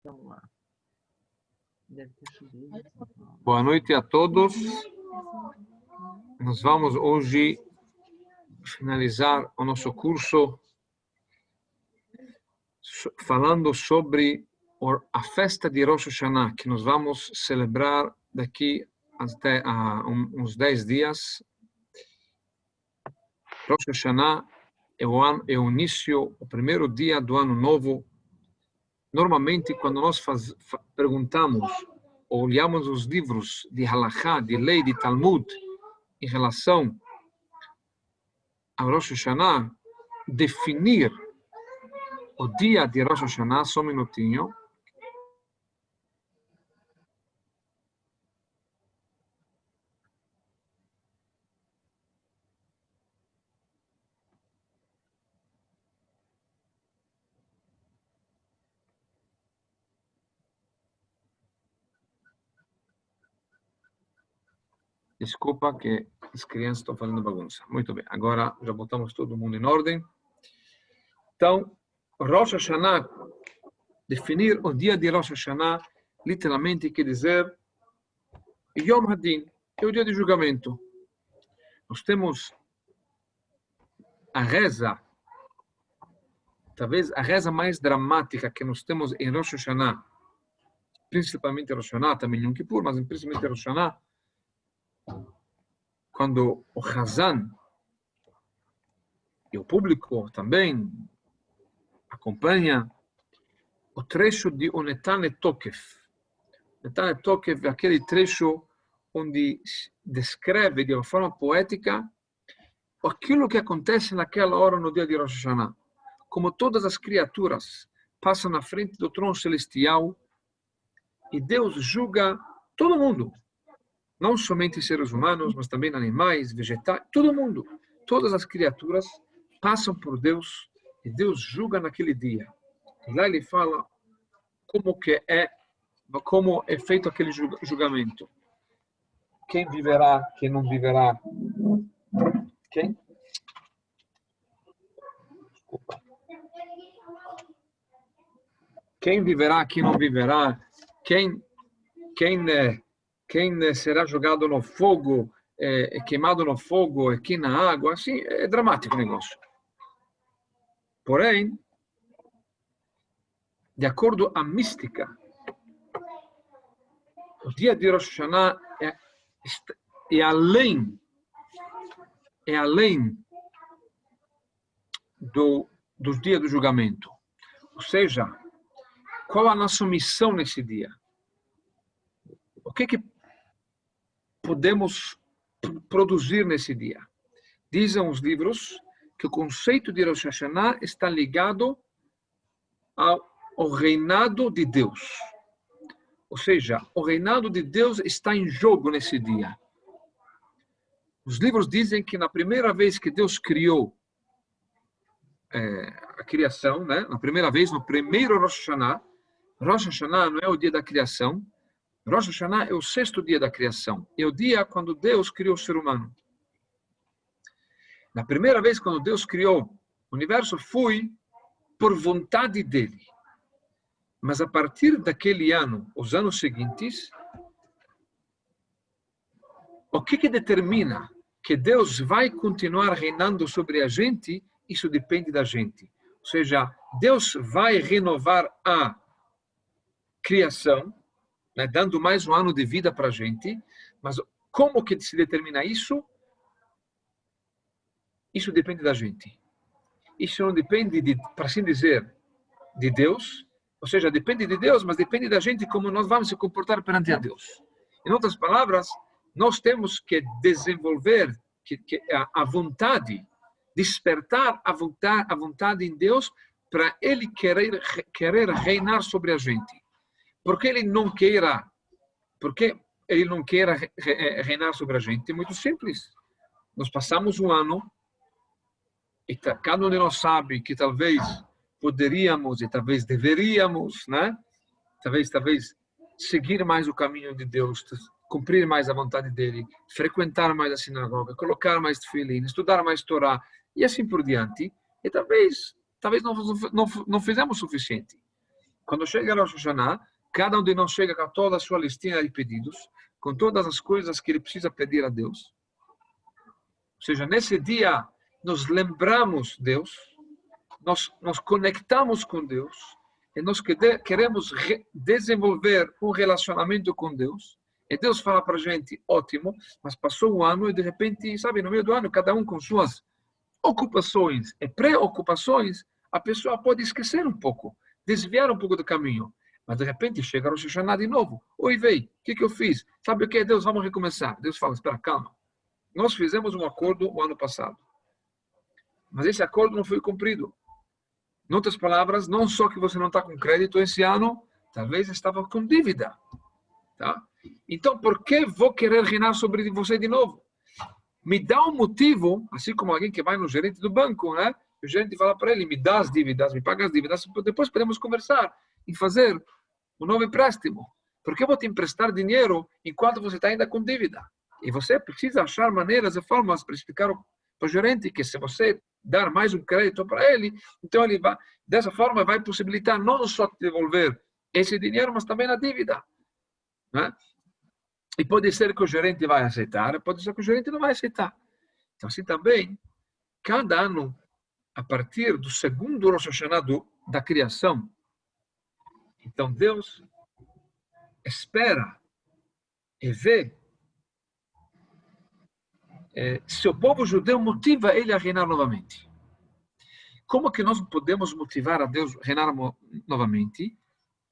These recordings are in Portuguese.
Então, lá. Deve ter subido. Boa noite a todos. Nós vamos hoje finalizar o nosso curso falando sobre a festa de Rosh Hashanah, que nós vamos celebrar daqui até uns 10 dias. Rosh Hashanah é o início, o primeiro dia do ano novo. Normalmente, quando nós perguntamos ou olhamos os livros de Halachá, de lei, de Talmud, em relação a Rosh Hashanah, definir o dia de Rosh Hashanah, só um minutinho. Desculpa que as crianças estão fazendo bagunça. Muito bem, agora já botamos todo mundo em ordem. Então, Rosh Hashanah, definir o dia de Rosh Hashanah, literalmente quer dizer Yom Hadin, é o dia de julgamento. Nós temos a reza, talvez a reza mais dramática que nós temos em Rosh Hashanah, principalmente Rosh Hashanah, também Yom Kippur, mas principalmente Rosh Hashanah, quando o Hazan e o público também acompanha o trecho de Netan Tokef. Netan Tokef é aquele trecho onde descreve de uma forma poética aquilo que acontece naquela hora no dia de Rosh Hashanah. Como todas as criaturas passam na frente do trono celestial e Deus julga todo mundo. Não somente seres humanos, mas também animais, vegetais, todo mundo. Todas as criaturas passam por Deus e Deus julga naquele dia. E lá ele fala como é feito aquele julgamento. Quem viverá, quem não viverá. Quem? Desculpa. Quem viverá, quem não viverá. Quem será jogado no fogo, queimado no fogo, aqui na água, assim, é dramático o negócio. Porém, de acordo à mística, o dia de Rosh Hashanah é além dos dias do julgamento. Ou seja, qual a nossa missão nesse dia? O que podemos produzir nesse dia? Dizem os livros que o conceito de Rosh Hashanah está ligado ao reinado de Deus. Ou seja, o reinado de Deus está em jogo nesse dia. Os livros dizem que na primeira vez que Deus criou a criação, né? Na primeira vez, no primeiro Rosh Hashanah não é o dia da criação. Rosh Hashanah é o 6º dia da criação. É o dia quando Deus criou o ser humano. Na primeira vez, quando Deus criou o universo, foi por vontade dele. Mas a partir daquele ano, os anos seguintes, o que determina que Deus vai continuar reinando sobre a gente, isso depende da gente. Ou seja, Deus vai renovar a criação, né, dando mais um ano de vida para a gente, mas como que se determina isso? Isso depende da gente. Isso não depende, para assim dizer, de Deus, ou seja, depende de Deus, mas depende da gente como nós vamos se comportar perante a Deus. Em outras palavras, nós temos que desenvolver a vontade, despertar a vontade em Deus para Ele querer reinar sobre a gente. Porque Ele não queira reinar sobre a gente? É muito simples. Nós passamos um ano e cada um de nós sabe que talvez poderíamos e talvez deveríamos, né? Talvez seguir mais o caminho de Deus, cumprir mais a vontade dele, frequentar mais a sinagoga, colocar mais tefilim, estudar mais Torá e assim por diante. E talvez não fizemos o suficiente. Quando chega Rosh Hashanah, cada um de nós chega com toda a sua listinha de pedidos, com todas as coisas que ele precisa pedir a Deus. Ou seja, nesse dia, nós lembramos Deus, nós conectamos com Deus, e nós queremos desenvolver um relacionamento com Deus. E Deus fala para a gente, ótimo, mas passou um ano e de repente, sabe, no meio do ano, cada um com suas ocupações e preocupações, a pessoa pode esquecer um pouco, desviar um pouco do caminho. Mas de repente chega o Rosh Hashanah de novo. Oi, veio, o que eu fiz? Sabe o que? Deus, vamos recomeçar. Deus fala, espera, calma. Nós fizemos um acordo o ano passado. Mas esse acordo não foi cumprido. Em outras palavras, não só que você não está com crédito esse ano, talvez estava com dívida. Tá? Então, por que vou querer reinar sobre você de novo? Me dá um motivo, assim como alguém que vai no gerente do banco, né? O gerente fala para ele, me dá as dívidas, me paga as dívidas, depois podemos conversar e fazer um novo empréstimo. Por que eu vou te emprestar dinheiro enquanto você está ainda com dívida? E você precisa achar maneiras e formas para explicar para o gerente que se você dar mais um crédito para ele, então ele vai, dessa forma vai possibilitar não só te devolver esse dinheiro, mas também a dívida. Né? E pode ser que o gerente vai aceitar, pode ser que o gerente não vai aceitar. Então assim também, cada ano, a partir do segundo Rosh Hashanah da criação, então Deus espera e vê se o povo judeu motiva ele a reinar novamente. Como que nós podemos motivar a Deus a reinar novamente?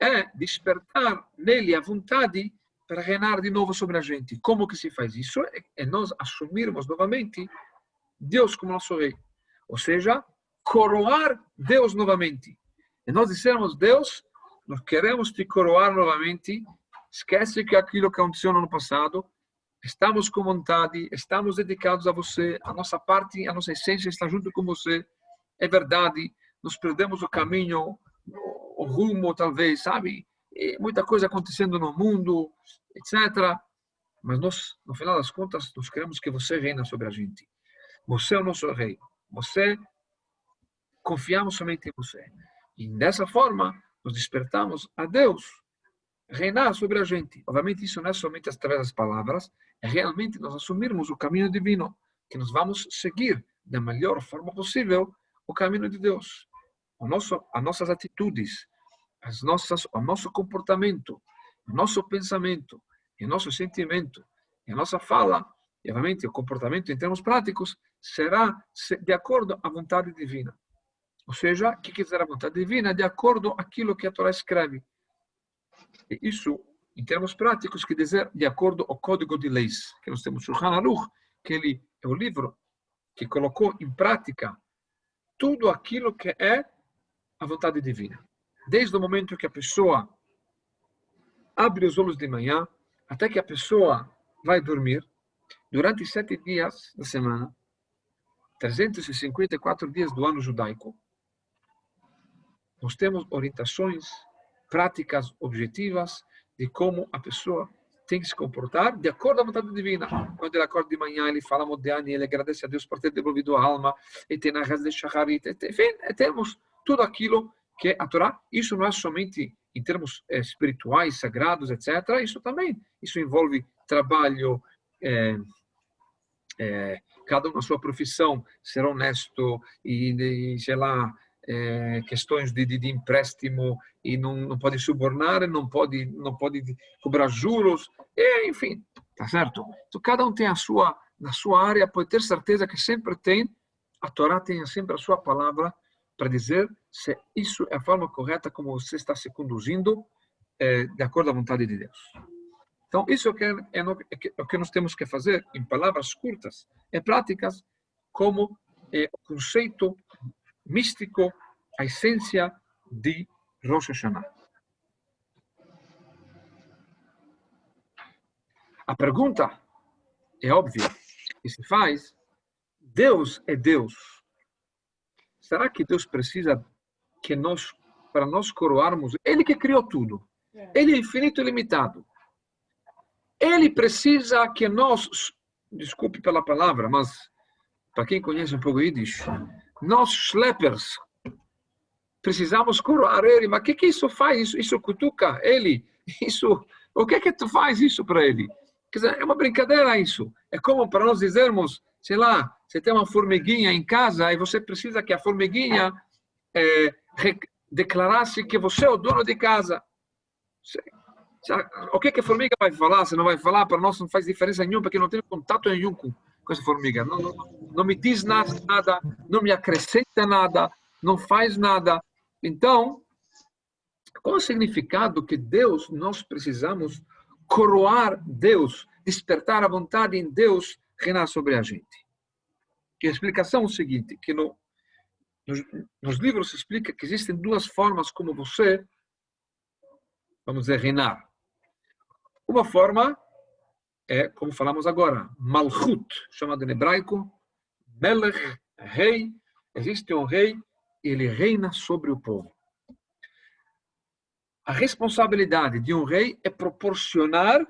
É despertar nele a vontade para reinar de novo sobre a gente. Como que se faz isso? É nós assumirmos novamente Deus como nosso rei. Ou seja, coroar Deus novamente. E nós dissermos, Deus, nós queremos te coroar novamente, esquece que aquilo que aconteceu no ano passado, estamos com vontade, estamos dedicados a você, a nossa parte, a nossa essência está junto com você, é verdade, nós perdemos o caminho, o rumo talvez, sabe? E muita coisa acontecendo no mundo, etc. Mas nós, no final das contas, nós queremos que você reina sobre a gente. Você é o nosso rei. Você, confiamos somente em você. E dessa forma, nós despertamos a Deus reinar sobre a gente. Obviamente, isso não é somente através das palavras, é realmente nós assumirmos o caminho divino, que nós vamos seguir da melhor forma possível o caminho de Deus. As nossas atitudes, o nosso comportamento, o nosso pensamento, o nosso sentimento, a nossa fala, e obviamente o comportamento em termos práticos, será de acordo à vontade divina. Ou seja, o que quiser a vontade divina, de acordo com aquilo que a Torá escreve. E isso, em termos práticos, quer dizer, de acordo ao Código de Leis, que nós temos o Shulchan Aruch, que ele é o livro que colocou em prática tudo aquilo que é a vontade divina. Desde o momento que a pessoa abre os olhos de manhã, até que a pessoa vai dormir, durante 7 dias da semana, 354 dias do ano judaico, nós temos orientações práticas, objetivas, de como a pessoa tem que se comportar de acordo à vontade divina. Quando ele acorda de manhã, ele fala Modéani, ele agradece a Deus por ter devolvido a alma, e tem a reza de Shacharit, enfim, temos tudo aquilo que é a Torá. Isso não é somente em termos espirituais, sagrados, etc. Isso também, isso envolve trabalho, cada um na sua profissão, ser honesto e sei lá, questões de empréstimo e não pode subornar, não pode cobrar juros, enfim, tá certo? Então cada um tem na sua área, pode ter certeza que sempre tem, a Torá tem sempre a sua palavra para dizer se isso é a forma correta como você está se conduzindo de acordo à vontade de Deus. Então, isso é o que nós temos que fazer em palavras curtas e práticas, como o conceito místico, a essência de Rosh Hashanah. A pergunta é óbvia que se faz: Deus é Deus. Será que Deus precisa que para nós coroarmos? Ele que criou tudo. Ele é infinito e ilimitado. Ele precisa que nós, desculpe pela palavra, mas para quem conhece um pouco Yiddish, nós schleppers, precisamos coroar ele. Mas o que isso faz? Isso cutuca ele? O que tu faz isso para ele? Quer dizer, é uma brincadeira isso. É como para nós dizermos, sei lá, você tem uma formiguinha em casa e você precisa que a formiguinha declarasse que você é o dono de casa. O que a formiga vai falar? Se não vai falar, para nós não faz diferença nenhuma, porque não tem contato nenhum com essa formiga. Não me diz nada, não me acrescenta nada, não faz nada. Então, qual é o significado que Deus, nós precisamos coroar Deus, despertar a vontade em Deus, reinar sobre a gente? E a explicação é o seguinte, que nos livros se explica que existem duas formas como você, vamos dizer, reinar. Uma forma é, como falamos agora, Malchut, chamado em hebraico, Melech, rei. Existe um rei, ele reina sobre o povo. A responsabilidade de um rei é proporcionar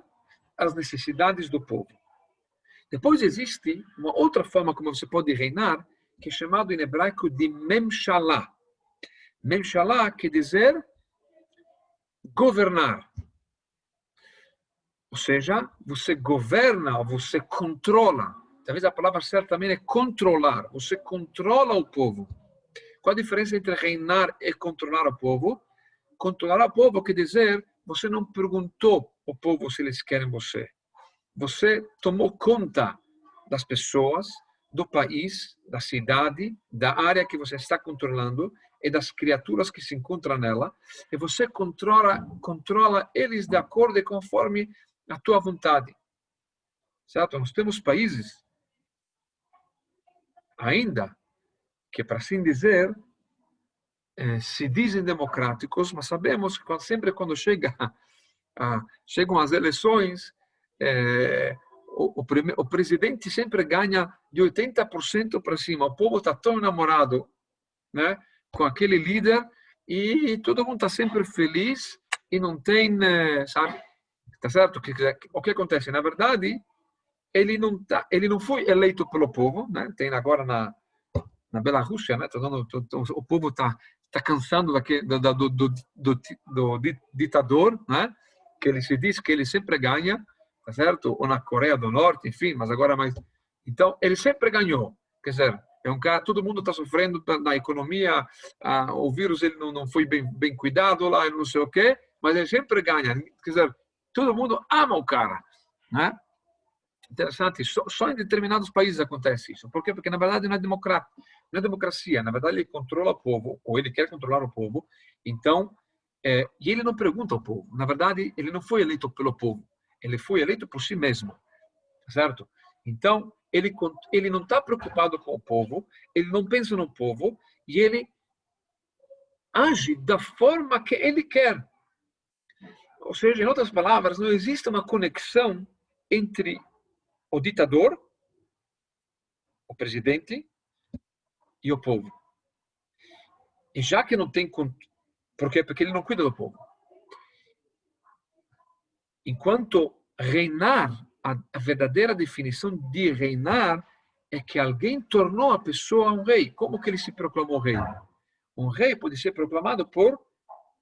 as necessidades do povo. Depois existe uma outra forma como você pode reinar, que é chamado em hebraico de Memshalá. Memshalá quer dizer governar. Ou seja, você governa, você controla. Talvez a palavra certa também é controlar. Você controla o povo. Qual a diferença entre reinar e controlar o povo? Controlar o povo quer dizer, você não perguntou ao povo se eles querem você. Você tomou conta das pessoas, do país, da cidade, da área que você está controlando e das criaturas que se encontram nela, e você controla eles de acordo e conforme a tua vontade. Certo? Nós temos países ainda que, para assim dizer, se dizem democráticos, mas sabemos que sempre quando chegam as eleições, o presidente sempre ganha de 80% para cima. O povo está tão enamorado, né, com aquele líder e todo mundo está sempre feliz e não tem, sabe? Tá certo? O que acontece? Na verdade, ele não foi eleito pelo povo, né? Tem agora na Bielorrússia, né? O povo está cansando do ditador, né? Que ele se diz que ele sempre ganha, tá certo? Ou na Coreia do Norte, enfim, mas agora mais. Então, ele sempre ganhou. Quer dizer, é um cara, todo mundo está sofrendo na economia, o vírus ele não foi bem cuidado lá, não sei o quê, mas ele sempre ganha. Quer dizer, todo mundo ama o cara, né? Interessante, só em determinados países acontece isso. Por quê? Porque, na verdade, não é democracia. Na verdade, ele controla o povo, ou ele quer controlar o povo. Então, e ele não pergunta ao povo. Na verdade, ele não foi eleito pelo povo. Ele foi eleito por si mesmo. Certo? Então, ele não está preocupado com o povo, ele não pensa no povo, e ele age da forma que ele quer. Ou seja, em outras palavras, não existe uma conexão entre o ditador, o presidente e o povo. E já que não tem... Por quê? Porque ele não cuida do povo. Enquanto reinar, a verdadeira definição de reinar é que alguém tornou a pessoa um rei. Como que ele se proclamou rei? Um rei pode ser proclamado por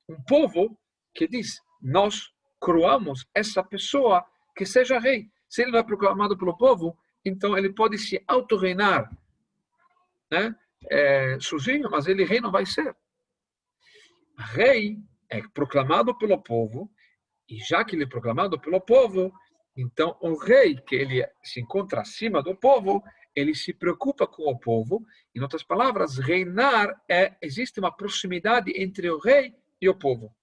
um povo que diz, nós coroamos essa pessoa que seja rei. Se ele não é proclamado pelo povo, então ele pode se auto-reinar, né? Sozinho, mas ele rei não vai ser. Rei é proclamado pelo povo, e já que ele é proclamado pelo povo, então o rei, que ele se encontra acima do povo, ele se preocupa com o povo. Em outras palavras, reinar existe uma proximidade entre o rei e o povo.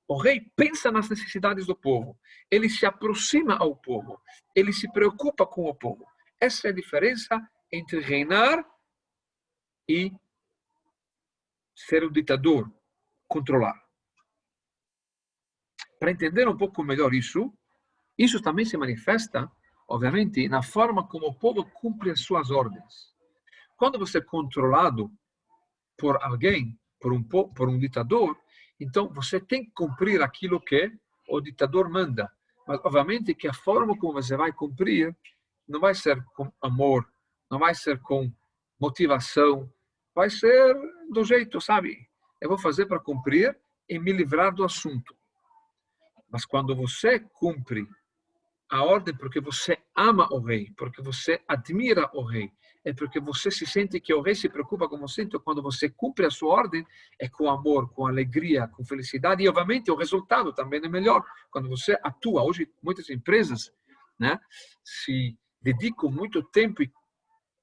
O rei pensa nas necessidades do povo, ele se aproxima ao povo, ele se preocupa com o povo. Essa é a diferença entre reinar e ser um ditador, controlar. Para entender um pouco melhor isso também se manifesta, obviamente, na forma como o povo cumpre as suas ordens. Quando você é controlado por alguém, por um ditador, então você tem que cumprir aquilo que o ditador manda. Mas, obviamente, que a forma como você vai cumprir não vai ser com amor, não vai ser com motivação, vai ser do jeito, sabe? eu vou fazer para cumprir e me livrar do assunto. Mas quando você cumpre a ordem porque você ama o rei, porque você admira o rei, é porque você se sente que o rei se preocupa com você, então quando você cumpre a sua ordem, é com amor, com alegria, com felicidade, e obviamente o resultado também é melhor. Quando você atua, hoje muitas empresas, né, se dedicam muito tempo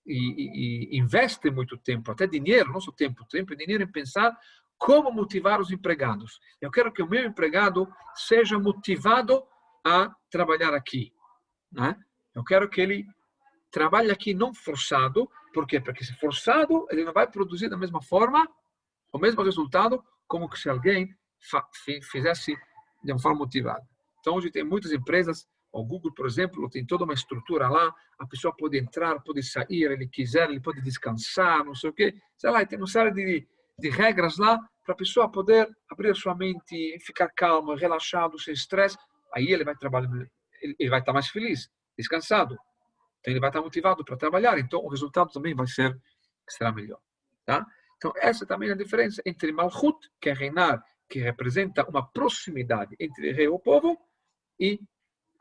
e investem muito tempo, até dinheiro, não só tempo e dinheiro em pensar como motivar os empregados. Eu quero que o meu empregado seja motivado a trabalhar aqui, né? Eu quero que ele trabalhe aqui não forçado. Por quê? Porque se forçado, ele não vai produzir da mesma forma o mesmo resultado como que se alguém fizesse de uma forma motivada. Então, hoje tem muitas empresas, o Google, por exemplo, tem toda uma estrutura lá, a pessoa pode entrar, pode sair, ele quiser, ele pode descansar, não sei o quê. Sei lá, tem uma série de regras lá para a pessoa poder abrir a sua mente, ficar calmo, relaxado, sem estresse. Aí ele vai trabalhar, ele vai estar mais feliz, descansado. Então ele vai estar motivado para trabalhar. Então o resultado também será melhor, tá? Então essa também é a diferença entre Malchut, que é reinar, que representa uma proximidade entre rei e o povo, e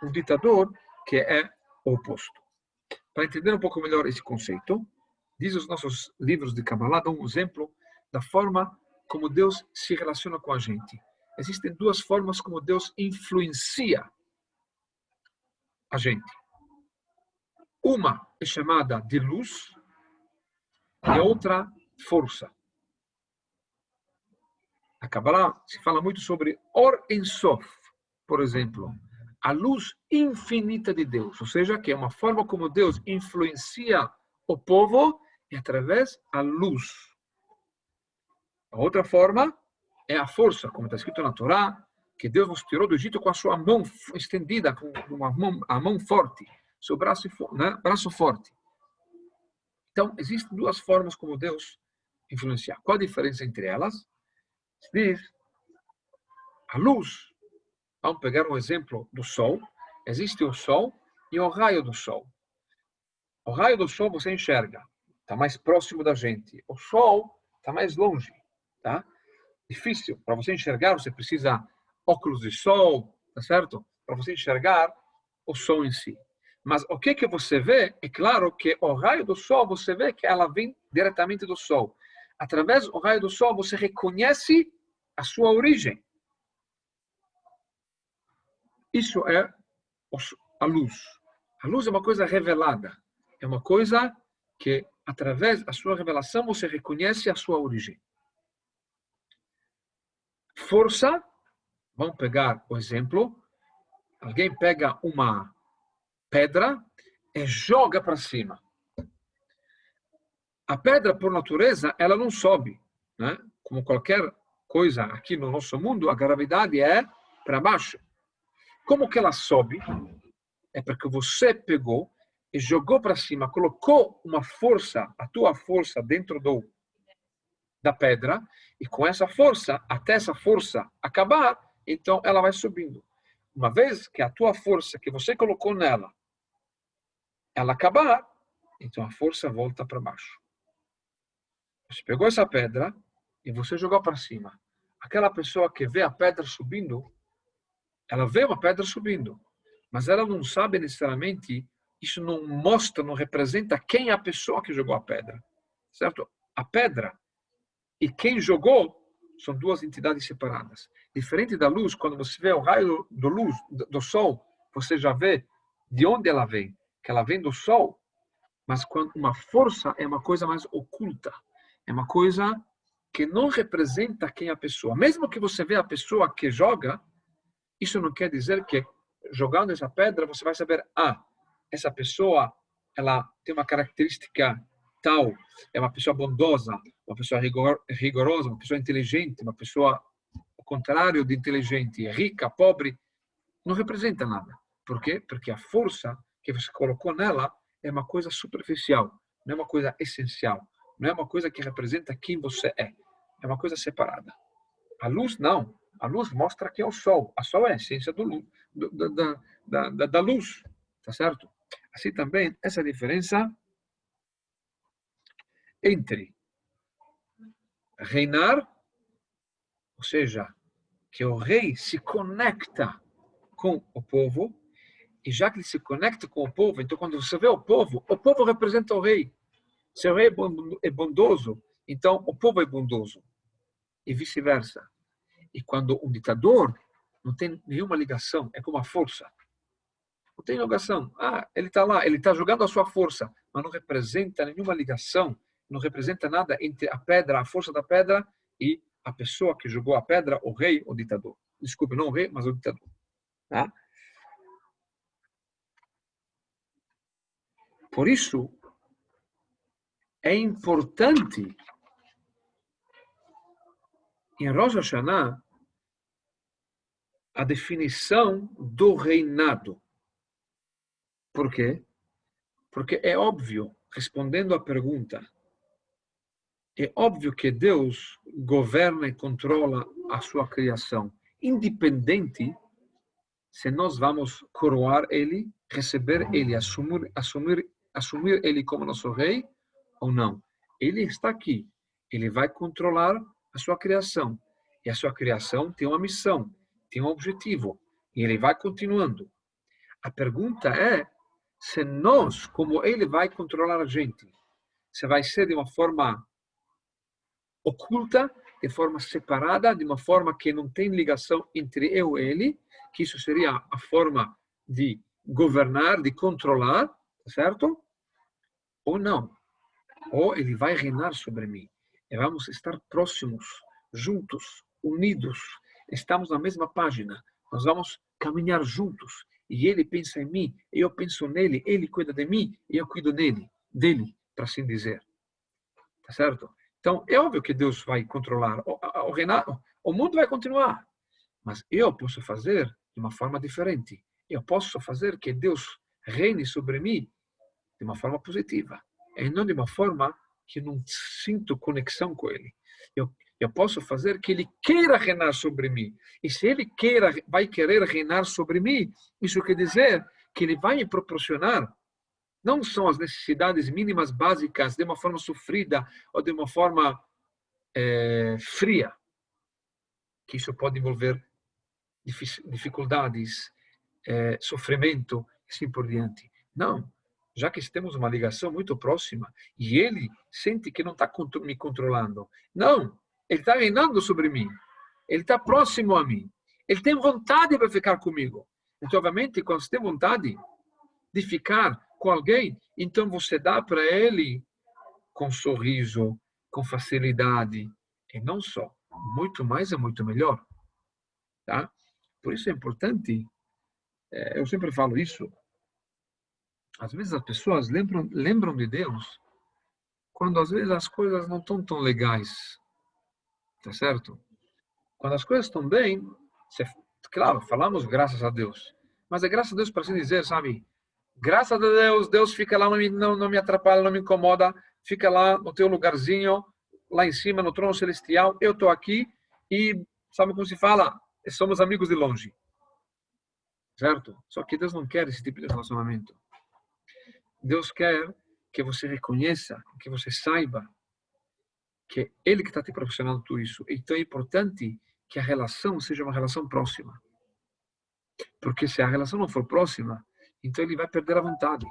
um ditador, que é o oposto. Para entender um pouco melhor esse conceito, diz os nossos livros de Kabbalah, dão um exemplo da forma como Deus se relaciona com a gente. Existem duas formas como Deus influencia a gente. Uma é chamada de luz e a outra força. Na Kabbalah se fala muito sobre Or Ein Sof, por exemplo, a luz infinita de Deus, ou seja, que é uma forma como Deus influencia o povo é através da luz. A outra forma é a força, como está escrito na Torá, que Deus nos tirou do Egito com a sua mão estendida, com a mão forte, seu braço, né, braço forte. Então, existem duas formas como Deus influenciar. Qual a diferença entre elas? Diz, a luz, vamos pegar um exemplo do sol, existe o sol e o raio do sol. O raio do sol você enxerga, está mais próximo da gente. O sol está mais longe, tá? Difícil. Para você enxergar, você precisa óculos de sol, tá certo? Para você enxergar o sol em si. Mas o que você vê? É claro que o raio do sol, você vê que ela vem diretamente do sol. Através do raio do sol, você reconhece a sua origem. Isso é a luz. A luz é uma coisa revelada. É uma coisa que, através da sua revelação, você reconhece a sua origem. Força, vamos pegar o exemplo. Alguém pega uma pedra e joga para cima. A pedra, por natureza, ela não sobe, né? Como qualquer coisa aqui no nosso mundo, a gravidade é para baixo. Como que ela sobe? É porque você pegou e jogou para cima, colocou uma força, a tua força dentro da pedra, e com essa força, até essa força acabar, então ela vai subindo. Uma vez que a tua força que você colocou nela, ela acabar, então a força volta para baixo. Você pegou essa pedra e você jogou para cima. Aquela pessoa que vê a pedra subindo, ela vê uma pedra subindo, mas ela não sabe necessariamente, isso não mostra, não representa quem é a pessoa que jogou a pedra, certo? A pedra e quem jogou são duas entidades separadas. Diferente da luz, quando você vê o raio do sol, você já vê de onde ela vem, que ela vem do sol, mas quando uma força é uma coisa mais oculta, é uma coisa que não representa quem é a pessoa. Mesmo que você vê a pessoa que joga, isso não quer dizer que jogando essa pedra você vai saber, essa pessoa ela tem uma característica tal, é uma pessoa bondosa, uma pessoa rigorosa, uma pessoa inteligente, uma pessoa ao contrário de inteligente, rica, pobre, não representa nada. Por quê? Porque a força que você colocou nela é uma coisa superficial, não é uma coisa essencial, não é uma coisa que representa quem você é. É uma coisa separada. A luz, não. A luz mostra que é o sol. A sol é a essência da luz. Tá certo? Assim também, essa diferença entre reinar Ou seja, que o rei se conecta com o povo, e já que ele se conecta com o povo, então quando você vê o povo representa o rei. Se o rei é bondoso, então o povo é bondoso, e vice-versa. E quando um ditador não tem nenhuma ligação, é como a força. Não tem ligação. Ele está lá, ele está jogando a sua força, mas não representa nenhuma ligação, não representa nada entre a pedra, a força da pedra e a pessoa que jogou a pedra, o rei, o ditador. Desculpe, não o rei, mas o ditador. Tá? Por isso, é importante em Rosh Hashanah a definição do reinado. Por quê? Porque é óbvio, respondendo à pergunta, é óbvio que Deus governa e controla a sua criação, independente se nós vamos coroar Ele, receber Ele, assumir Ele como nosso rei ou não. Ele está aqui, Ele vai controlar a sua criação. E a sua criação tem uma missão, tem um objetivo, e Ele vai continuando. A pergunta é se nós, como Ele vai controlar a gente, se vai ser de uma forma oculta, de forma separada, de uma forma que não tem ligação entre eu e ele, que isso seria a forma de governar, de controlar, certo? Ou não. Ou ele vai reinar sobre mim. E vamos estar próximos, juntos, unidos. Estamos na mesma página. Nós vamos caminhar juntos. E ele pensa em mim, eu penso nele, ele cuida de mim, e eu cuido dele, para assim dizer. Tá certo? Então, é óbvio que Deus vai controlar o reinado, o mundo vai continuar, mas eu posso fazer de uma forma diferente. Eu posso fazer que Deus reine sobre mim de uma forma positiva, e não de uma forma que não sinto conexão com Ele. Eu posso fazer que Ele queira reinar sobre mim, e se Ele vai querer reinar sobre mim, isso quer dizer que Ele vai me proporcionar não são as necessidades mínimas básicas de uma forma sofrida ou de uma forma fria, que isso pode envolver dificuldades, sofrimento, e assim por diante. Não, já que temos uma ligação muito próxima e ele sente que não está me controlando. Não, ele está reinando sobre mim. Ele está próximo a mim. Ele tem vontade para ficar comigo. Então, obviamente, quando você tem vontade de ficar com alguém, então você dá para ele com sorriso, com facilidade, e não só, muito mais é muito melhor, tá? Por isso é importante, eu sempre falo isso, às vezes as pessoas lembram de Deus quando às vezes as coisas não estão tão legais, tá certo? Quando as coisas estão bem, claro, falamos graças a Deus, mas é graças a Deus para assim dizer, sabe? Graças a Deus, Deus fica lá, não me atrapalha, não me incomoda, fica lá no teu lugarzinho, lá em cima, no trono celestial, eu estou aqui e, sabe como se fala? Somos amigos de longe. Certo? Só que Deus não quer esse tipo de relacionamento. Deus quer que você reconheça, que você saiba que é Ele que está te proporcionando tudo isso. Então é importante que a relação seja uma relação próxima. Porque se a relação não for próxima, então ele vai perder a vontade.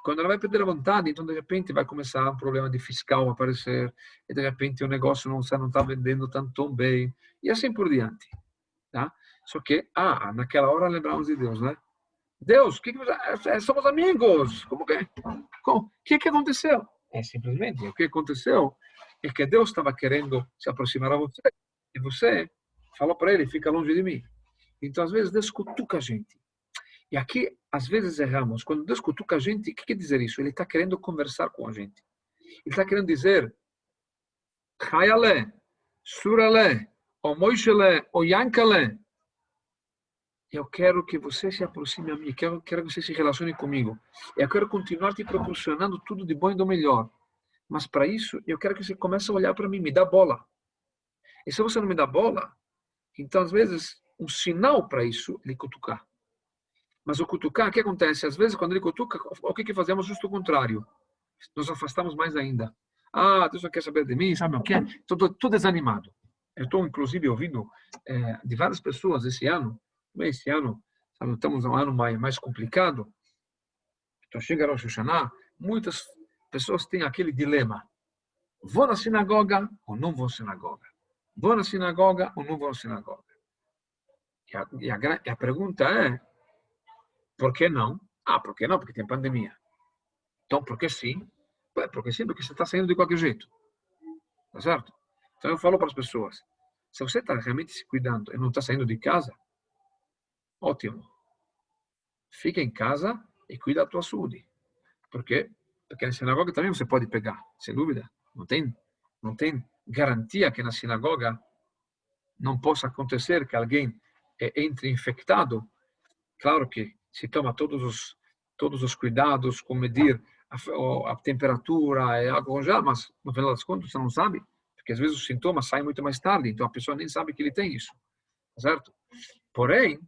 Quando ela vai perder a vontade, então de repente vai começar um problema de fiscal a aparecer, e de repente o negócio não está vendendo tão bem, e assim por diante. Tá? Só que, naquela hora lembramos de Deus, né? Deus, somos amigos, como que? O que aconteceu? Simplesmente, o que aconteceu é que Deus estava querendo se aproximar a você, e você falou para ele, fica longe de mim. Então, às vezes, Deus cutuca a gente. E aqui, às vezes, erramos. Quando Deus cutuca a gente, o que quer dizer isso? Ele está querendo conversar com a gente. Ele está querendo dizer, Chayale, Surale, ou Moishele, ou Yankale, eu quero que você se aproxime a mim, quero que você se relacione comigo. Eu quero continuar te proporcionando tudo de bom e do melhor. Mas para isso, eu quero que você comece a olhar para mim, me dá bola. E se você não me dá bola, então, às vezes, um sinal para isso, ele cutucar. Mas o cutucar, o que acontece? Às vezes, quando ele cutuca, o que fazemos? Justo o contrário. Nos afastamos mais ainda. Deus não quer saber de mim, sabe o quê? Estou desanimado. Eu estou, inclusive, ouvindo de várias pessoas esse ano, sabe, estamos num ano mais complicado, então chega Rosh Hashanah, muitas pessoas têm aquele dilema: vou na sinagoga ou não vou à sinagoga? Vou na sinagoga ou não vou à sinagoga? E a pergunta é, por que não? Por que não? Porque tem pandemia. Então, por que sim? Porque sim, porque você está saindo de qualquer jeito. Tá certo? Então, eu falo para as pessoas, se você está realmente se cuidando e não está saindo de casa, ótimo. Fica em casa e cuida da tua saúde. Por quê? Porque na sinagoga também você pode pegar, sem dúvida. Não tem garantia que na sinagoga não possa acontecer que alguém entre infectado. Claro que se toma todos os cuidados com medir a temperatura e álcool gel, mas no final das contas você não sabe, porque às vezes os sintomas saem muito mais tarde, então a pessoa nem sabe que ele tem isso, certo? Porém,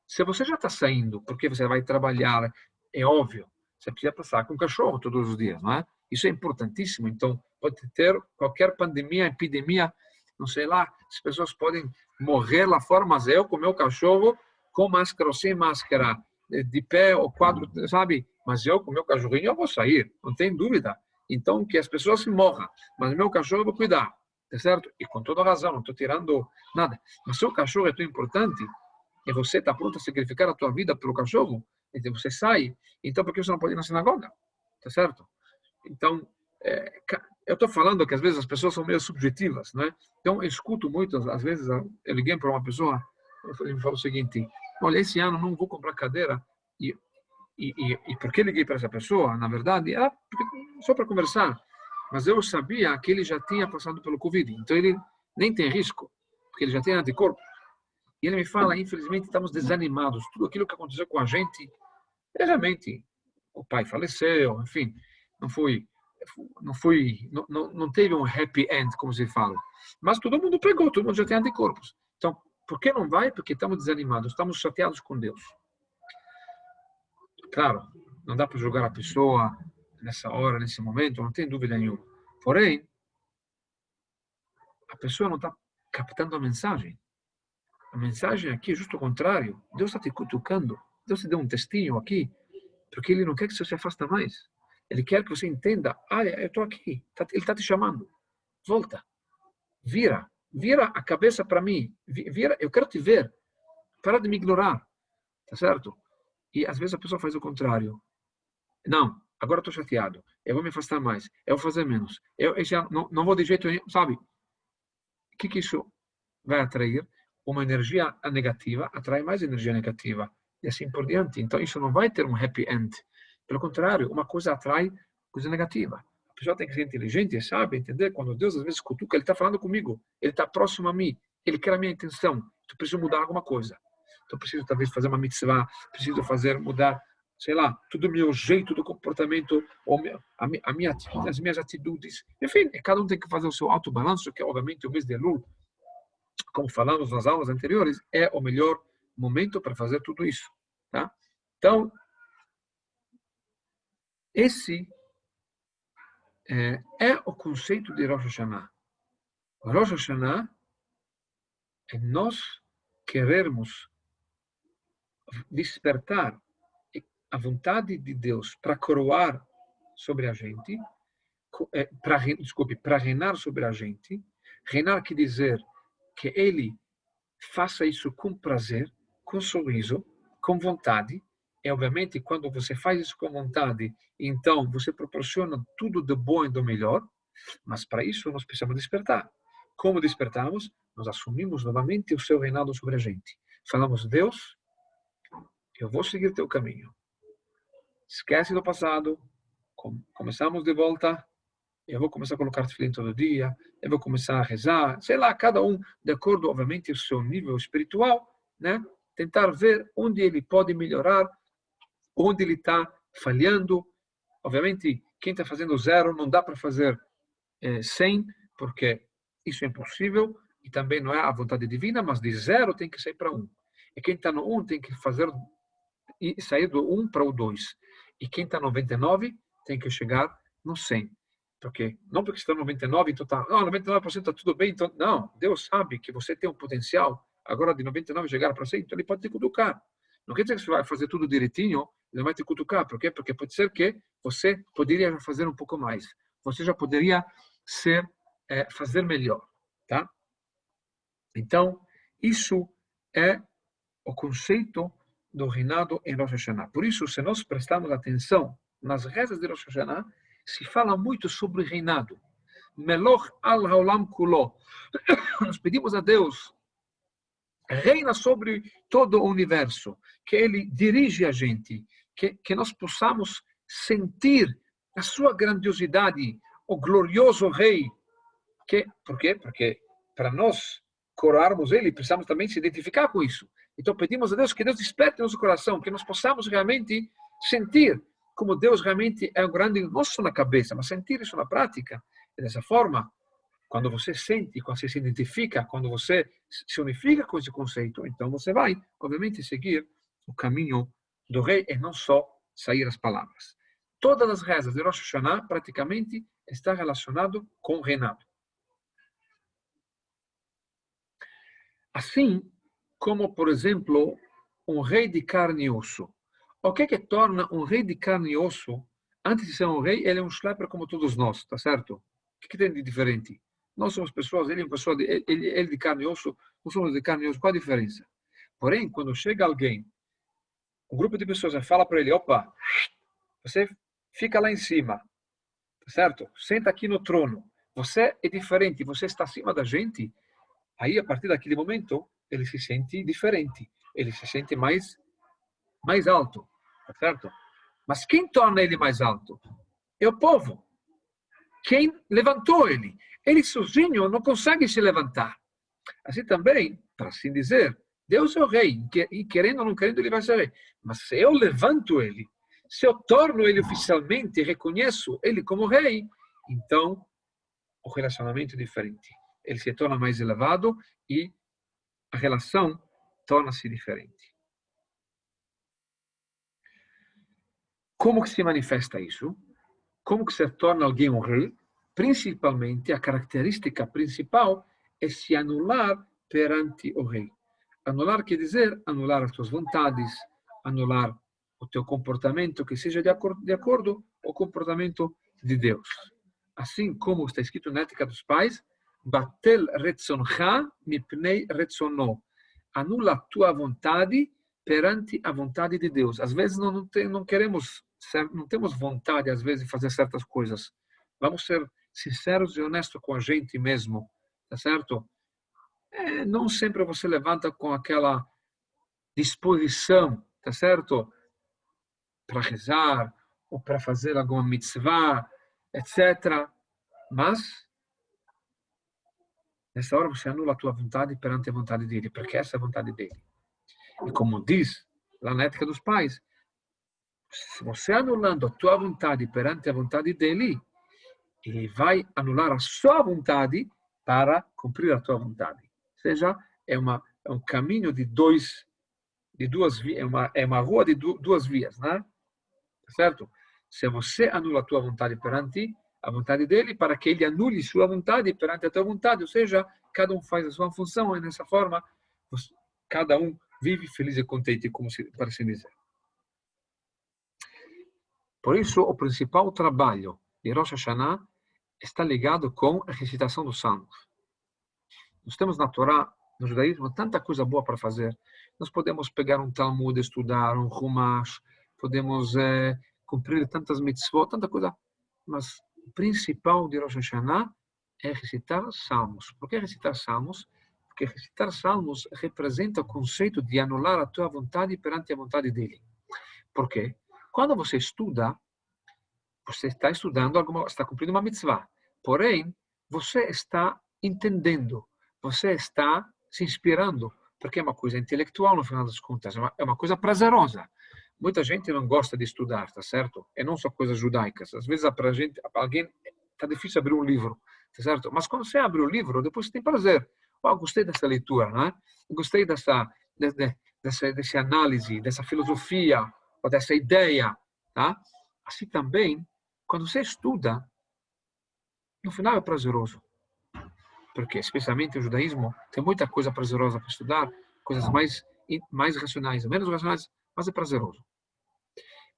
se você já está saindo, porque você vai trabalhar, é óbvio, você precisa passar com o cachorro todos os dias, não é? Isso é importantíssimo. Então, pode ter qualquer pandemia, epidemia, não sei lá, as pessoas podem morrer lá fora, mas eu com meu cachorro, com máscara ou sem máscara, de pé ou quadro, sabe? Mas eu com meu cachorrinho eu vou sair, não tem dúvida. Então, que as pessoas se morram, mas meu cachorro eu vou cuidar, tá certo? E com toda razão, não estou tirando nada. Mas seu cachorro é tão importante, e você está pronto a sacrificar a tua vida pelo cachorro, então você sai, então por que você não pode ir na sinagoga? Tá certo? Então, eu estou falando que às vezes as pessoas são meio subjetivas, né? Então, eu escuto muito, às vezes, eu liguei para uma pessoa, ele me falou o seguinte: olha, esse ano não vou comprar cadeira, e por que liguei para essa pessoa? Na verdade, só para conversar, mas eu sabia que ele já tinha passado pelo Covid, então ele nem tem risco, porque ele já tem anticorpo. E ele me fala, infelizmente, estamos desanimados. Tudo aquilo que aconteceu com a gente, realmente, o pai faleceu, enfim, não teve um happy end, como se fala. Mas todo mundo pegou, todo mundo já tem anticorpos. Então, por que não vai? Porque estamos desanimados, estamos chateados com Deus. Claro, não dá para julgar a pessoa nessa hora, nesse momento, não tem dúvida nenhuma. Porém, a pessoa não está captando a mensagem. A mensagem aqui é justo o contrário. Deus está te cutucando. Deus te deu um textinho aqui, porque Ele não quer que você se afasta mais. Ele quer que você entenda, eu estou aqui, Ele está te chamando. Volta, vira a cabeça para mim, vira, eu quero te ver. Para de me ignorar, tá certo? E às vezes a pessoa faz o contrário. Não, agora estou chateado, eu vou me afastar mais, eu vou fazer menos, eu já não vou de jeito nenhum, sabe? O que isso vai atrair? Uma energia negativa atrai mais energia negativa e assim por diante. Então isso não vai ter um happy end. Pelo contrário, uma coisa atrai coisa negativa. A pessoa tem que ser inteligente e sabe entender quando Deus às vezes cutuca, Ele está falando comigo, Ele está próximo a mim, Ele quer a minha intenção. Eu preciso mudar alguma coisa. Então preciso talvez fazer uma mitzvah, preciso mudar, sei lá, todo o meu jeito do comportamento, ou as minhas atitudes. Enfim, cada um tem que fazer o seu autobalanço, que é obviamente o mês de Elul, como falamos nas aulas anteriores, é o melhor momento para fazer tudo isso. Tá? Então, esse é o conceito de Rosh Hashanah. Rosh Hashanah é nós querermos despertar a vontade de Deus para coroar sobre a gente, para reinar sobre a gente. Reinar quer dizer que Ele faça isso com prazer, com sorriso, com vontade. E, obviamente, quando você faz isso com vontade, então você proporciona tudo de bom e do melhor, mas para isso nós precisamos despertar. Como despertamos? Nós assumimos novamente o seu reinado sobre a gente. Falamos, Deus, eu vou seguir teu caminho. Esquece do passado, começamos de volta, eu vou começar a colocar tefilim todo dia, eu vou começar a rezar, sei lá, cada um, de acordo, obviamente, com o seu nível espiritual, né? Tentar ver onde ele pode melhorar, onde ele está falhando. Obviamente, quem está fazendo 0 não dá para fazer 100, porque isso é impossível, e também não é a vontade divina, mas de 0 tem que sair para 1. E quem está no 1 tem que sair do 1 para o 2. E quem está no 99 tem que chegar no 100. Porque, não porque você está 99%, então tá, não, 99% está tudo bem, então, não. Deus sabe que você tem um potencial, agora de 99% chegar para 100%, então ele pode te cutucar. Não quer dizer que você vai fazer tudo direitinho, ele vai te cutucar. Por quê? Porque pode ser que você poderia fazer um pouco mais. Você já poderia fazer melhor, tá? Então, isso é o conceito do reinado em Rosh Hashanah. Por isso, se nós prestarmos atenção nas rezas de Rosh Hashanah, se fala muito sobre reinado. Meloch al haolam kulo. Nós pedimos a Deus, reina sobre todo o universo, que Ele dirige a gente, que nós possamos sentir a sua grandiosidade, o glorioso Rei. Por quê? Porque para nós coroarmos Ele, precisamos também se identificar com isso. Então pedimos a Deus que Deus desperte nosso coração, que nós possamos realmente sentir como Deus realmente é um grande, não só na cabeça, mas sentir isso na prática. E dessa forma, quando você sente, quando você se identifica, quando você se unifica com esse conceito, então você vai, obviamente, seguir o caminho do Rei e não só sair as palavras. Todas as rezas de Rosh Hashanah, praticamente, estão relacionadas com o reinado. Assim como, por exemplo, um rei de carne e osso. O que torna um rei de carne e osso? Antes de ser um rei, ele é um schlepper como todos nós, tá certo? O que tem de diferente? Nós somos pessoas, ele é uma pessoa, ele de carne e osso, nós somos de carne e osso. Qual a diferença? Porém, quando chega alguém, um grupo de pessoas fala para ele, opa, você fica lá em cima, tá certo? Senta aqui no trono. Você é diferente, você está acima da gente. Aí, a partir daquele momento, ele se sente diferente. Ele se sente mais alto, tá certo? Mas quem torna ele mais alto? É o povo. Quem levantou ele? Ele sozinho não consegue se levantar. Assim também, para assim dizer, Deus é o rei. E querendo ou não querendo, ele vai ser rei. Mas se eu levanto ele, se eu torno ele oficialmente, reconheço ele como rei, então o relacionamento é diferente. Ele se torna mais elevado e a relação torna-se diferente. Como que se manifesta isso? Como que se torna alguém um rei? Principalmente, a característica principal é se anular perante o rei. Anular quer dizer anular as tuas vontades, anular o teu comportamento que seja de acordo com o comportamento de Deus. Assim como está escrito na Ética dos Pais, Batel retzoncha mipnei retzono. Anula a tua vontade perante a vontade de Deus. Às vezes não queremos, não temos vontade, às vezes, de fazer certas coisas. Vamos ser sinceros e honestos com a gente mesmo, tá certo? Não sempre você levanta com aquela disposição, tá certo? Para rezar, ou para fazer alguma mitzvah, etc. Mas, nessa hora, você anula a tua vontade perante a vontade dele, porque essa é a vontade dele. E como diz lá na Ética dos Pais, se você anulando a tua vontade perante a vontade dele, ele vai anular a sua vontade para cumprir a tua vontade. Ou seja, é um caminho de duas vias, é uma rua de duas vias, né? Certo? Se você anula a tua vontade perante a vontade dele, para que ele anule sua vontade perante a tua vontade, ou seja, cada um faz a sua função e nessa forma, cada um vive feliz e contente, como para assim dizer. Por isso, o principal trabalho de Rosh Hashanah está ligado com a recitação dos salmos. Nós temos na Torá, no judaísmo, tanta coisa boa para fazer. Nós podemos pegar um Talmud, estudar um Chumash, podemos cumprir tantas mitzvot, tanta coisa. Mas o principal de Rosh Hashanah é recitar salmos. Por que recitar salmos? Porque recitar salmos representa o conceito de anular a tua vontade perante a vontade dele. Por quê? Quando você estuda, você está estudando está cumprindo uma mitzvah. Porém, você está entendendo, você está se inspirando, porque é uma coisa intelectual, no final das contas, é uma coisa prazerosa. Muita gente não gosta de estudar, tá certo? E não só coisas judaicas. Às vezes, para alguém, está difícil abrir um livro, tá certo? Mas quando você abre o livro, depois você tem prazer. Gostei dessa leitura, né? Gostei dessa análise, dessa filosofia, ou dessa ideia, tá? Assim também, quando você estuda, no final é prazeroso. Porque, especialmente o judaísmo, tem muita coisa prazerosa para estudar, coisas mais racionais, menos racionais, mas é prazeroso.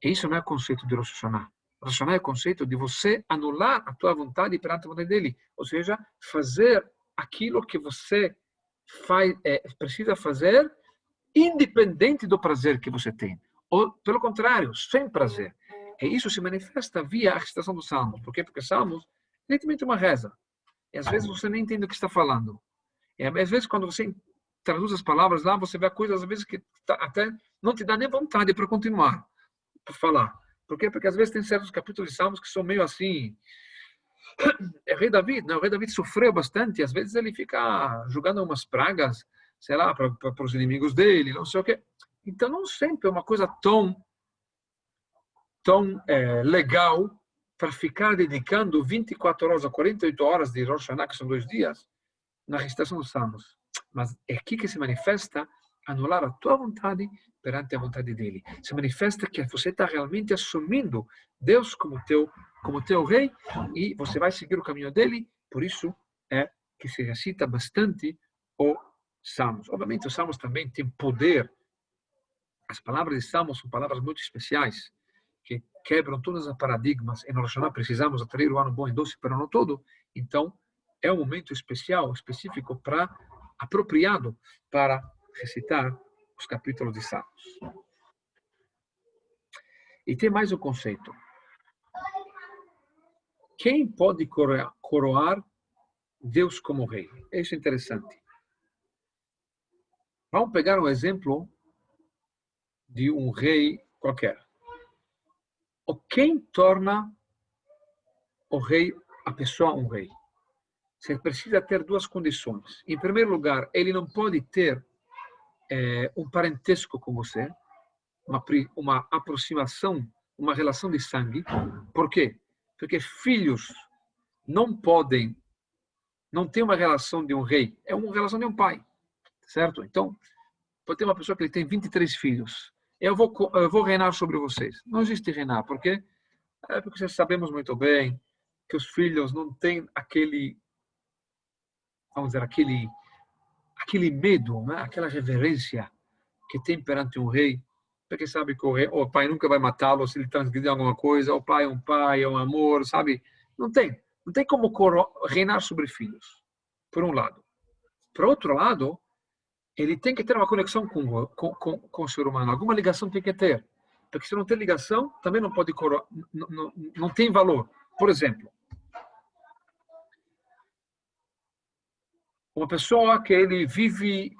E isso não é o conceito de Rosh Hashanah. Rosh Hashanah é o conceito de você anular a tua vontade perante a vontade dele. Ou seja, fazer aquilo que você precisa fazer, independente do prazer que você tem. Ou, pelo contrário, sem prazer. E isso se manifesta via a recitação dos salmos. Por quê? Porque salmos é literalmente uma reza. E às vezes você nem entende o que está falando. E às vezes, quando você traduz as palavras lá, você vê coisas, às vezes, que até não te dá nem vontade para continuar, para falar. Por quê? Porque às vezes tem certos capítulos de salmos que são meio assim. É rei David, né? O rei David sofreu bastante. Às vezes ele fica jogando umas pragas, sei lá, para os inimigos dele, não sei o quê. Então, não sempre é uma coisa tão legal para ficar dedicando 24 horas a 48 horas de Rosh Hashanah, que são 2 dias, na recitação dos salmos. Mas é aqui que se manifesta anular a tua vontade perante a vontade dele. Se manifesta que você está realmente assumindo Deus como teu rei e você vai seguir o caminho dele. Por isso é que se recita bastante os salmos. Obviamente os salmos também têm poder. As palavras de salmos são palavras muito especiais, que quebram todos os paradigmas. E no Rosh Hashanah precisamos atrair o ano bom e doce para o ano todo. Então, é um momento especial, específico, apropriado para recitar os capítulos de Salmos. E tem mais um conceito. Quem pode coroar Deus como rei? Isso é interessante. Vamos pegar um exemplo de um rei qualquer. Quem torna o rei, a pessoa, um rei? Você precisa ter 2 condições. Em primeiro lugar, ele não pode ter um parentesco com você, uma aproximação, uma relação de sangue. Por quê? Porque filhos não ter uma relação de um rei, é uma relação de um pai, certo? Então, pode ter uma pessoa que ele tem 23 filhos. Eu vou reinar sobre vocês. Não existe reinar, por quê? Porque sabemos muito bem que os filhos não têm vamos dizer, aquele medo, né? Aquela reverência que tem perante um rei, porque sabe que o pai nunca vai matá-lo se ele transgredir alguma coisa, o pai, é um amor, sabe? Não tem como reinar sobre filhos, por um lado. Por outro lado, ele tem que ter uma conexão com o ser humano, alguma ligação tem que ter, porque se não tem ligação, também não pode não tem valor. Por exemplo, uma pessoa que ele vive,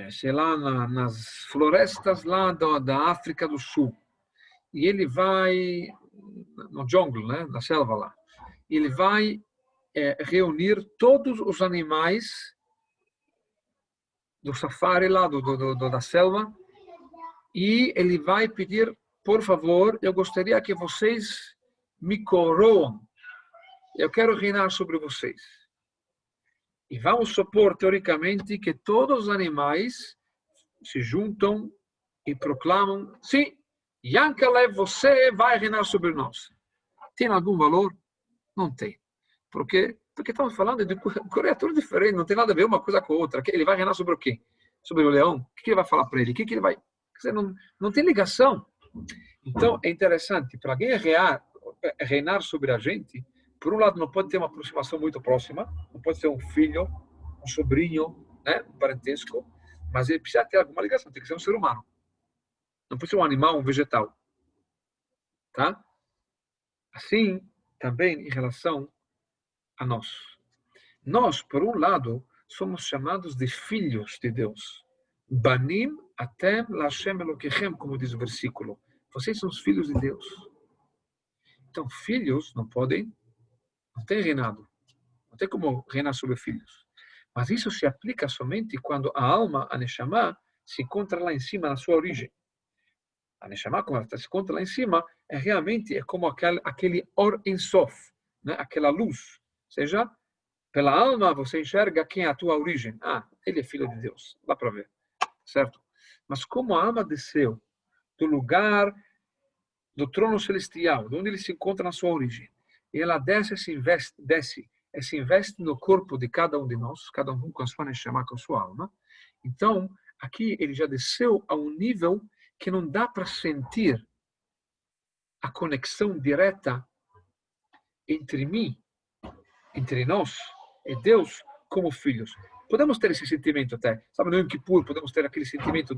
sei lá, nas florestas lá da África do Sul, e ele vai no jungle, né, na selva lá, ele vai reunir todos os animais do safari lá, da selva, e ele vai pedir, por favor, eu gostaria que vocês me coroam, eu quero reinar sobre vocês. E vamos supor, teoricamente, que todos os animais se juntam e proclamam, sim, Yankalev, você vai reinar sobre nós. Tem algum valor? Não tem. Por quê? Porque estamos falando de criaturas diferentes, não tem nada a ver uma coisa com a outra. Ele vai reinar sobre o quê? Sobre o leão? O que ele vai falar para ele? O que ele vai... Quer dizer, não tem ligação. Então, é interessante, para alguém reinar sobre a gente, por um lado, não pode ter uma aproximação muito próxima, não pode ser um filho, um sobrinho, né, um parentesco, mas ele precisa ter alguma ligação, tem que ser um ser humano. Não pode ser um animal, um vegetal. Tá? Assim, também em relação a nós. Nós, por um lado, somos chamados de filhos de Deus. Banim atem Lashem Elokechem, como diz o versículo. Vocês são os filhos de Deus. Então, filhos não tem reinado. Não tem como reinar sobre filhos. Mas isso se aplica somente quando a alma, a Neshama, se encontra lá em cima, na sua origem. A Neshama, quando ela se encontra lá em cima, realmente como aquele Or Ein Sof, né? Aquela luz. Ou seja, pela alma você enxerga quem é a tua origem. Ele é filho de Deus. Dá para ver. Certo? Mas como a alma desceu do lugar do trono celestial, de onde ele se encontra na sua origem, e ela desce e se investe no corpo de cada um de nós, cada um com a sua neshama, com a sua alma. Então, aqui ele já desceu a um nível que não dá para sentir a conexão direta entre mim, entre nós e Deus como filhos. Podemos ter esse sentimento até. Sabe, no Yom Kippur, podemos ter aquele sentimento.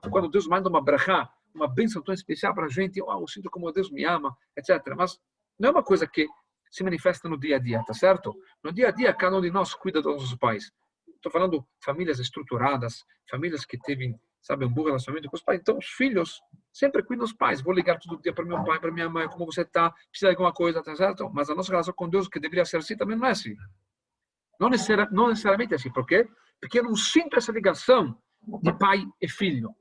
Quando Deus manda uma brachá, uma bênção tão especial para a gente, eu sinto como Deus me ama, etc. Mas não é uma coisa que se manifesta no dia a dia, tá certo? No dia a dia, cada um de nós cuida dos nossos pais. Estou falando famílias estruturadas, famílias que teve, sabe, um bom relacionamento com os pais. Então, os filhos sempre cuidam dos pais. Vou ligar todo dia para meu pai, para minha mãe, como você está, precisa de alguma coisa, tá certo? Mas a nossa relação com Deus, que deveria ser assim, também não é assim. Não necessariamente assim. Por quê? Porque eu não sinto essa ligação de pai e filho.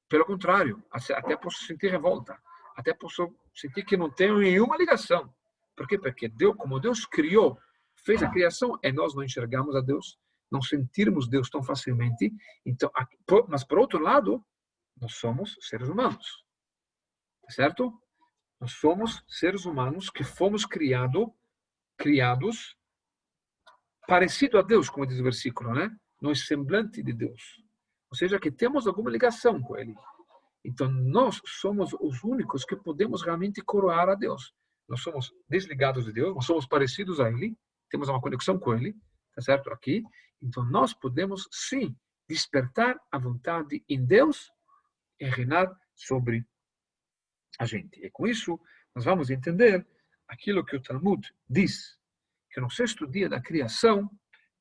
Pelo contrário, até posso sentir revolta. Até posso sentir que não tenho nenhuma ligação. Por quê? Porque Deus, como Deus criou, fez a criação, e nós não enxergamos a Deus, não sentirmos Deus tão facilmente. Então, mas, por outro lado, nós somos seres humanos. Certo? Nós somos seres humanos que fomos criados parecido a Deus, como diz o versículo, né? Nós semblante de Deus. Ou seja, que temos alguma ligação com Ele. Então, nós somos os únicos que podemos realmente coroar a Deus. Nós somos desligados de Deus, nós somos parecidos a Ele, temos uma conexão com Ele, tá certo? Aqui. Então, nós podemos, sim, despertar a vontade em Deus e reinar sobre a gente. E com isso, nós vamos entender aquilo que o Talmud diz, que no sexto dia da criação,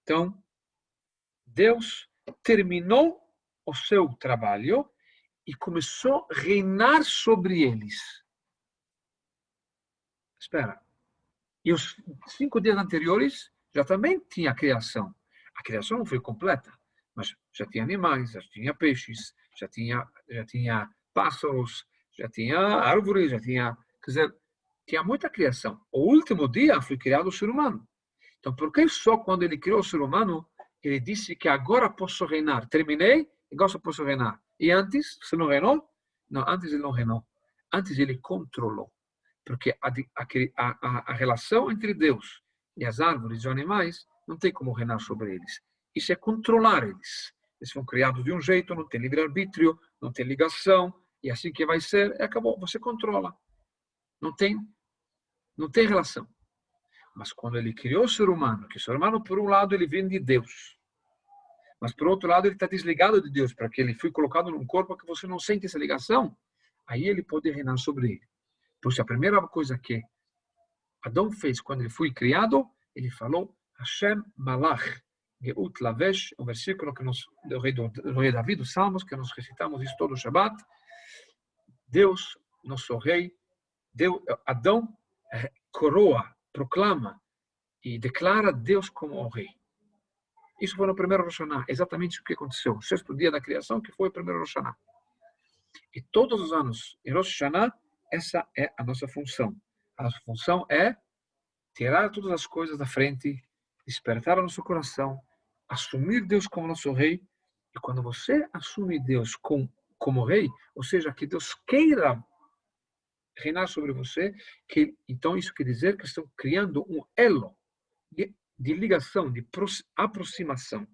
então, Deus terminou o seu trabalho e começou a reinar sobre eles. Espera. E os 5 dias anteriores já também tinha a criação. A criação não foi completa, mas já tinha animais, já tinha peixes, já tinha pássaros, já tinha árvores, já tinha... Quer dizer, tinha muita criação. O último dia foi criado o ser humano. Então, por que só quando ele criou o ser humano, ele disse que agora posso reinar? Terminei, agora posso reinar. E antes, você não reinou? Não, antes ele não reinou. Antes ele controlou. Porque a relação entre Deus e as árvores e os animais não tem como reinar sobre eles. Isso é controlar eles. Eles foram criados de um jeito, não tem livre-arbítrio, não tem ligação, e assim que vai ser, acabou, você controla. Não tem relação. Mas quando ele criou o ser humano, que o ser humano, por um lado, ele vem de Deus, mas por outro lado, ele está desligado de Deus, porque ele foi colocado num corpo que você não sente essa ligação, aí ele pode reinar sobre ele. Por isso, a primeira coisa que Adão fez quando ele foi criado, ele falou, Hashem Malach Geut Lavesh, o versículo que do rei Davi, dos Salmos, que nós recitamos isso todo o Shabbat. Deus, nosso rei, Adão coroa, proclama e declara Deus como o rei. Isso foi no primeiro Rosh Hashanah, exatamente o que aconteceu. O sexto dia da criação, que foi o primeiro Rosh Hashanah. E todos os anos, em Rosh Hashanah, essa é a nossa função. A nossa função é tirar todas as coisas da frente, despertar o nosso coração, assumir Deus como nosso rei. E quando você assume Deus como rei, ou seja, que Deus queira reinar sobre você, então isso quer dizer que estão criando um elo de ligação, de aproximação.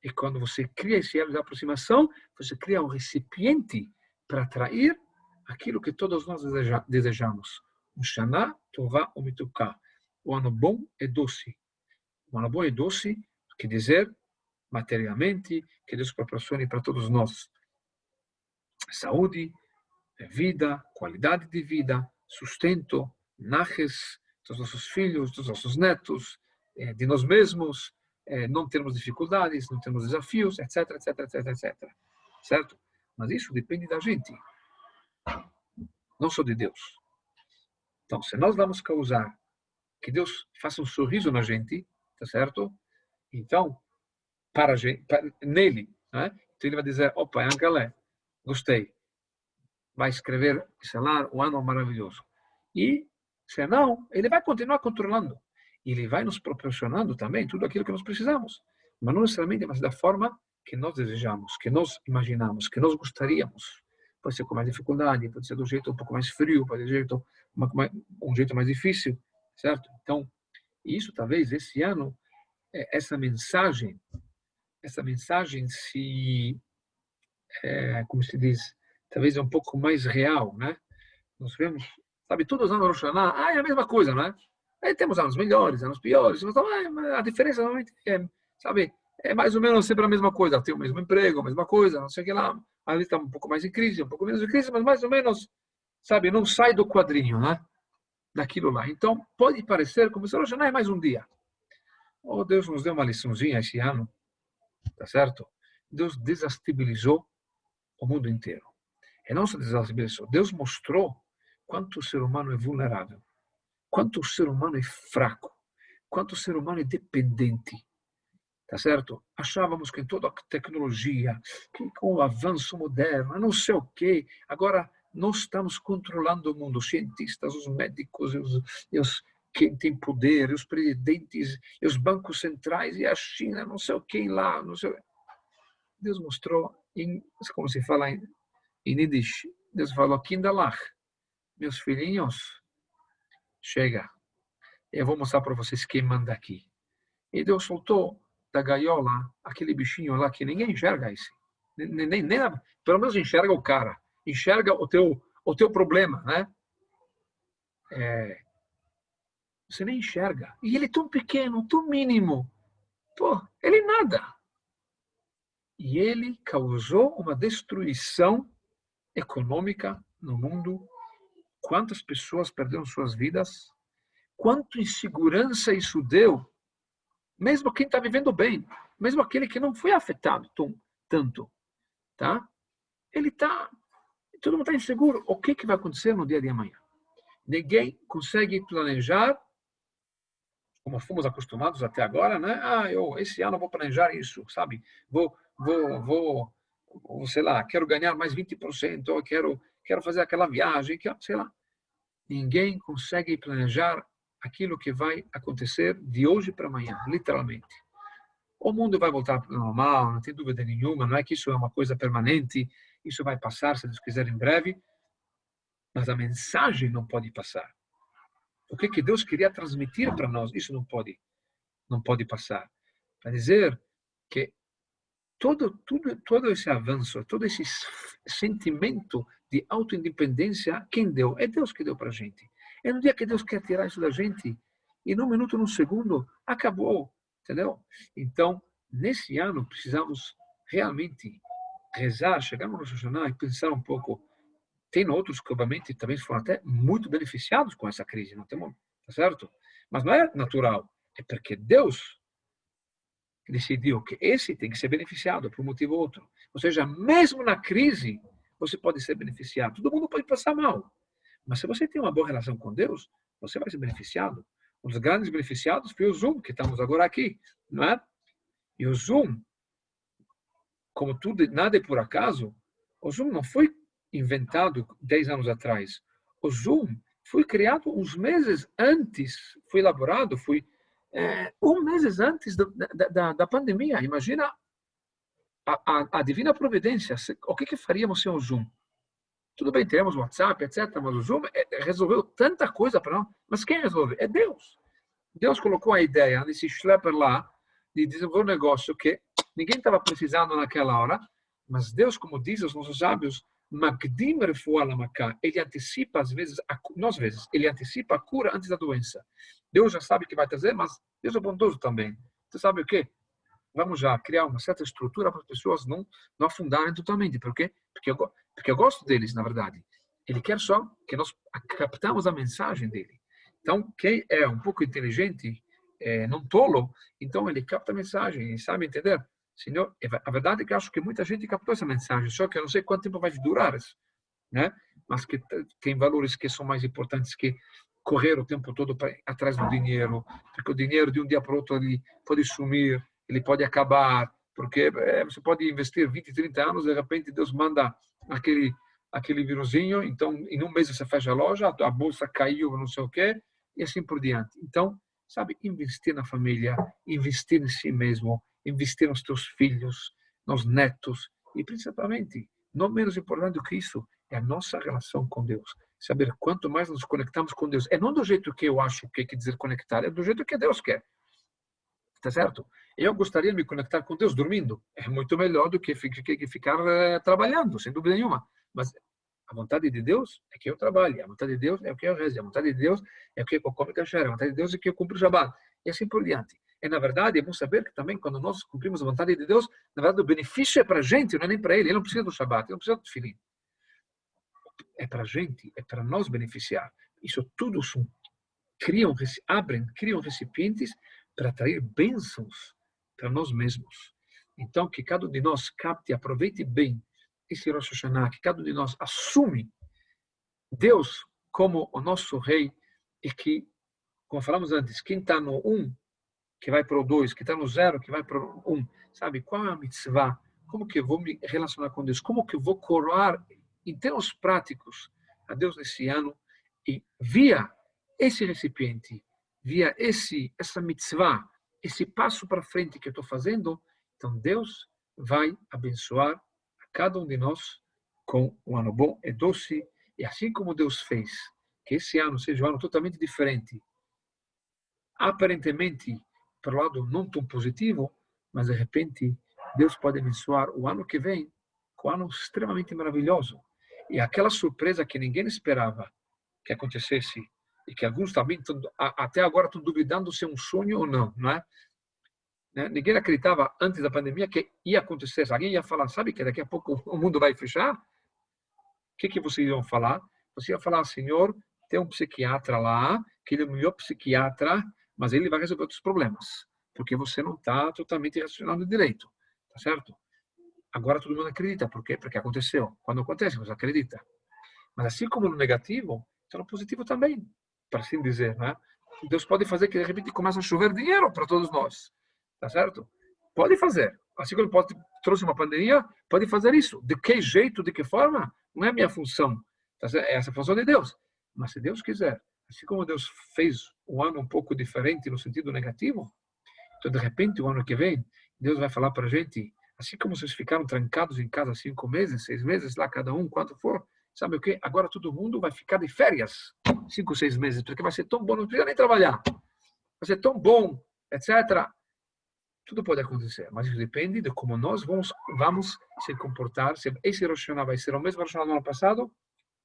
E quando você cria esse elo de aproximação, você cria um recipiente para atrair aquilo que todos nós desejamos. Um Shana Tová Umituká. O ano bom e doce. O ano bom e doce quer dizer, materialmente, que Deus proporcione para todos nós saúde, vida, qualidade de vida, sustento, naches dos nossos filhos, dos nossos netos, de nós mesmos, não termos dificuldades, não termos desafios, etc, etc, etc, etc. Certo? Mas isso depende da gente, não só de Deus. Então, se nós vamos causar que Deus faça um sorriso na gente, tá certo? Então, nele, né? Então ele vai dizer, opa, Angelé, gostei. Vai escrever, sei lá, o ano maravilhoso. E, se não, ele vai continuar controlando. E ele vai nos proporcionando também tudo aquilo que nós precisamos. Mas não necessariamente, mas da forma que nós desejamos, que nós imaginamos, que nós gostaríamos. pode ser com mais dificuldade, pode ser do jeito um pouco mais frio, pode ser um jeito mais difícil, certo? Então, isso talvez esse ano, essa mensagem se, como se diz, talvez é um pouco mais real, né? Nós vemos, sabe, todos os anos Rosh Hashanah, é a mesma coisa, né? Aí temos anos melhores, anos piores, mas a diferença normalmente sabe, é mais ou menos sempre a mesma coisa, tem o mesmo emprego, a mesma coisa, não sei o que lá, ali está um pouco mais em crise, um pouco menos em crise, mas mais ou menos, sabe, não sai do quadrinho, né? Daquilo lá. Então, pode parecer como se Rosh Hashanah é mais um dia. Oh, Deus nos deu uma liçãozinha esse ano, tá certo? Deus desestabilizou o mundo inteiro. E não só desestabilizou, Deus mostrou quanto o ser humano é vulnerável, quanto o ser humano é fraco, quanto o ser humano é dependente. Tá certo? Achávamos que toda a tecnologia, que com o avanço moderno, não sei o quê, agora nós estamos controlando o mundo, os cientistas, os médicos, quem tem poder, os presidentes, os bancos centrais, e a China, não sei o que lá, não sei. Deus mostrou, como se fala em Yiddish, Deus falou, Kinderlach, meus filhinhos, chega, eu vou mostrar para vocês quem manda aqui. E Deus soltou da gaiola aquele bichinho lá que ninguém enxerga esse. Pelo menos enxerga o cara, enxerga o teu problema, né? Você nem enxerga. E ele é tão pequeno, tão mínimo. Pô, ele nada. E ele causou uma destruição econômica no mundo. Quantas pessoas perderam suas vidas? Quanto insegurança isso deu? Mesmo quem está vivendo bem, mesmo aquele que não foi afetado tanto, tá? Todo mundo está inseguro. O que vai acontecer no dia de amanhã? Ninguém consegue planejar, como fomos acostumados até agora, né? Esse ano vou planejar isso, sabe? Vou, sei lá, quero ganhar mais 20%, ou quero fazer aquela viagem, sei lá. Ninguém consegue planejar aquilo que vai acontecer de hoje para amanhã, literalmente. O mundo vai voltar para o normal, não tem dúvida nenhuma, não é que isso é uma coisa permanente, isso vai passar, se Deus quiser, em breve, mas a mensagem não pode passar. O que Deus queria transmitir para nós, isso não pode passar. Para dizer que todo esse avanço, todo esse sentimento de autoindependência, quem deu? É Deus que deu para a gente. É no dia que Deus quer tirar isso da gente, e num minuto, num segundo, acabou, entendeu? Então, nesse ano, precisamos realmente rezar, chegar no Rosh Hashanah e pensar um pouco. Tem outros que, obviamente, também foram até muito beneficiados com essa crise, não tem, tá certo? Mas não é natural, é porque Deus decidiu que esse tem que ser beneficiado por um motivo ou outro. Ou seja, mesmo na crise, você pode ser beneficiado. Todo mundo pode passar mal. Mas se você tem uma boa relação com Deus, você vai ser beneficiado. Um dos grandes beneficiados foi o Zoom, que estamos agora aqui, não é? E o Zoom, como tudo, nada é por acaso, o Zoom não foi inventado 10 anos atrás. O Zoom foi criado uns meses antes, foi elaborado, foi meses antes da pandemia. Imagina a divina providência. O que faríamos sem o Zoom? Tudo bem, teremos o WhatsApp, etc., mas o Zoom resolveu tanta coisa para nós. Mas quem resolve? É Deus. Deus colocou a ideia nesse schlepper lá de desenvolver um negócio que ninguém estava precisando naquela hora, mas Deus, como diz os nossos sábios, Magdim refuah lamaka, ele antecipa, ele antecipa a cura antes da doença. Deus já sabe o que vai trazer, mas Deus é bondoso também. Você sabe o quê? Vamos já criar uma certa estrutura para as pessoas não afundarem totalmente. Por quê? Porque eu gosto deles, na verdade. Ele quer só que nós captamos a mensagem dele. Então, quem é um pouco inteligente, não tolo, então ele capta a mensagem e sabe entender. Senão, a verdade é que eu acho que muita gente captou essa mensagem, só que eu não sei quanto tempo vai durar, né? Mas que tem valores que são mais importantes que correr o tempo todo atrás do dinheiro, porque o dinheiro de um dia para o outro ele pode sumir, ele pode acabar, porque você pode investir 20, 30 anos, de repente Deus manda aquele virusinho, então em um mês você fecha a loja, a bolsa caiu, não sei o quê, e assim por diante. Então, sabe, investir na família, investir em si mesmo, investir nos teus filhos, nos netos, e principalmente não menos importante do que isso é a nossa relação com Deus. Saber quanto mais nos conectamos com Deus. É não do jeito que eu acho que quer dizer conectar, é do jeito que Deus quer. Tá certo? Eu gostaria de me conectar com Deus dormindo. É muito melhor do que ficar trabalhando, sem dúvida nenhuma. Mas a vontade de Deus é que eu trabalhe. A vontade de Deus é o que eu reze. A vontade de Deus é o que eu come kasher. A vontade de Deus é que eu cumpro o Shabbat. E assim por diante. E, na verdade, é bom saber que também, quando nós cumprimos a vontade de Deus, na verdade, o benefício é para a gente, não é nem para ele. Ele não precisa do Shabbat, ele não precisa do tefilim. É para a gente, é para nós beneficiar. Isso tudo criam recipientes para atrair bênçãos para nós mesmos. Então, que cada um de nós capte e aproveite bem esse Rosh Hashanah, que cada um de nós assume Deus como o nosso rei e que, como falamos antes, quem está no 1, que vai para o 2, que está no 0, que vai para o 1, sabe? Qual é a mitzvah? Como que eu vou me relacionar com Deus? Como que eu vou coroar em termos práticos a Deus nesse ano? E via esse recipiente, via essa mitzvah, esse passo para frente que eu estou fazendo, então Deus vai abençoar a cada um de nós com um ano bom e doce. E assim como Deus fez que esse ano seja um ano totalmente diferente, aparentemente, para o lado não tão positivo, mas de repente Deus pode abençoar o ano que vem com um ano extremamente maravilhoso. E aquela surpresa que ninguém esperava que acontecesse, e que alguns também até agora estão duvidando se é um sonho ou não, não é? Ninguém acreditava antes da pandemia que ia acontecer. Alguém ia falar, sabe que daqui a pouco o mundo vai fechar? O que vocês iam falar? Você ia falar, Senhor, tem um psiquiatra lá, que ele é o melhor psiquiatra, mas ele vai resolver outros problemas, porque você não está totalmente racionando direito, tá certo? Agora todo mundo acredita, por quê? Porque aconteceu. Quando acontece, você acredita. Mas assim como no negativo, então no positivo também, para assim dizer, né? Deus pode fazer que de repente comece a chover dinheiro para todos nós, tá certo? Pode fazer. Assim como ele trouxe uma pandemia, pode fazer isso. De que jeito, de que forma? Não é minha função. Tá certo? É essa a função de Deus. Mas se Deus quiser, assim como Deus fez um ano um pouco diferente no sentido negativo, então de repente o ano que vem, Deus vai falar para a gente, assim como vocês ficaram trancados em casa 5 meses, 6 meses, lá cada um, quanto for, sabe o quê? Agora todo mundo vai ficar de férias 5, 6 meses, porque vai ser tão bom, não precisa nem trabalhar. Vai ser tão bom, etc. Tudo pode acontecer, mas isso depende de como nós vamos se comportar. Se esse Rosh Hashanah vai ser o mesmo Rosh Hashanah do ano passado,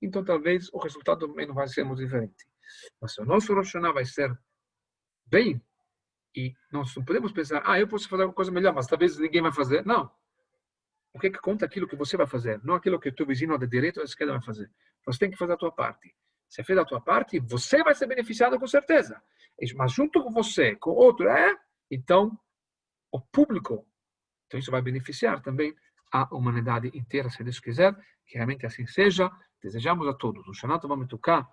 então talvez o resultado também não vai ser muito diferente. Mas se o nosso Rosh Hashanah vai ser bem, e nós não podemos pensar, eu posso fazer uma coisa melhor, mas talvez ninguém vai fazer. Não. O que conta é aquilo que você vai fazer, não aquilo que o teu vizinho da direita ou da esquerda vai fazer. Você tem que fazer a tua parte. Se fez a tua parte, você vai ser beneficiado com certeza. Mas junto com você, com outro, então o público, então isso vai beneficiar também a humanidade inteira, se Deus quiser, que realmente assim seja. Desejamos a todos, no Shana Tova Metuká,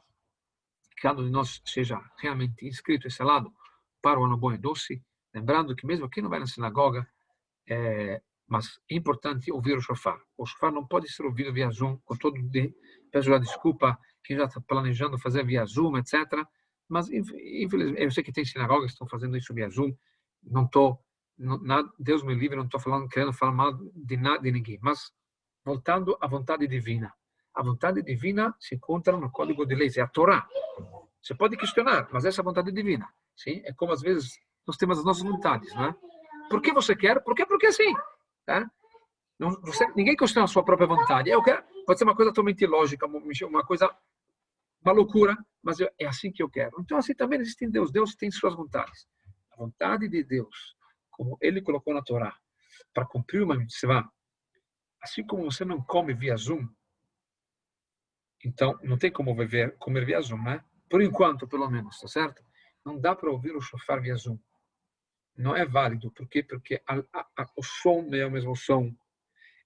que cada um de nós seja realmente inscrito esse lado para o ano bom e doce, lembrando que mesmo quem não vai na sinagoga, mas é importante ouvir o shofar. O shofar não pode ser ouvido via Zoom, com peço já desculpa quem já está planejando fazer via Zoom, etc. Mas, infelizmente, eu sei que tem sinagogas que estão fazendo isso via Zoom, não estou, Deus me livre, não estou querendo falar mal de nada de ninguém, mas voltando à vontade divina. A vontade divina se encontra no código de leis, é a Torá. Você pode questionar, mas essa é a vontade divina. Sim? É como às vezes nós temos as nossas vontades, não é? Por que você quer? Por quê? Porque sim. Tá? Ninguém questiona a sua própria vontade. Eu quero, pode ser uma coisa totalmente ilógica, uma coisa, uma loucura, mas é assim que eu quero. Então assim também existe em Deus. Deus tem suas vontades. A vontade de Deus, como Ele colocou na Torá, para cumprir uma mitzvah, assim como você não come via Zoom, então não tem como comer via Zoom, né? Por enquanto, pelo menos, tá certo? Não dá para ouvir o shofar via Zoom. Não é válido. Por quê? Porque o som não é o mesmo som.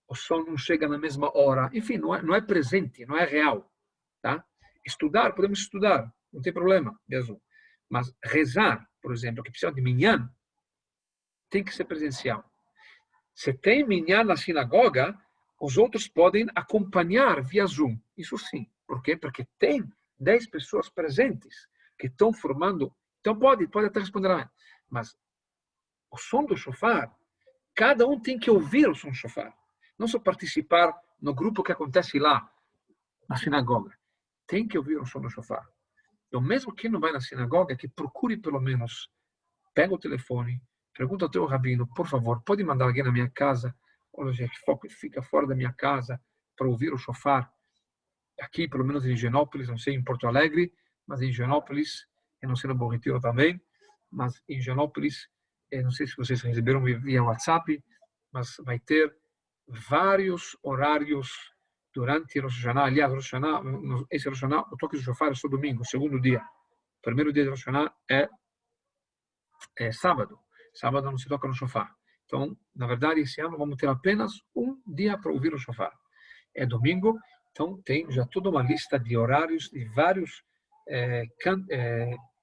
O som não chega na mesma hora. Enfim, não é presente, não é real. Tá? Estudar, podemos estudar. Não tem problema via Zoom. Mas rezar, por exemplo, que precisa de minyan, tem que ser presencial. Se tem minyan na sinagoga, os outros podem acompanhar via Zoom. Isso sim. Por quê? Porque tem 10 pessoas presentes que estão formando. Então pode até responder a mim. Mas o som do shofar, cada um tem que ouvir o som do shofar. Não só participar no grupo que acontece lá, na sinagoga, tem que ouvir o som do shofar. Então, mesmo quem não vai na sinagoga, que procure pelo menos, pega o telefone, pergunta ao teu rabino, por favor, pode mandar alguém na minha casa, ou seja, que fica fora da minha casa, para ouvir o shofar. Aqui, pelo menos em Higienópolis, não sei em Porto Alegre, mas em Higienópolis, eu não sei no Bom Retiro também, mas em Higienópolis, não sei se vocês receberam via WhatsApp, mas vai ter vários horários durante Rosh Hashanah. Aliás, esse Rosh Hashanah, o toque do shofar é só domingo, o segundo dia. O primeiro dia de Rosh Hashanah é sábado. Sábado não se toca no shofar. Então, na verdade, esse ano vamos ter apenas um dia para ouvir o shofar. É domingo, então tem já toda uma lista de horários de vários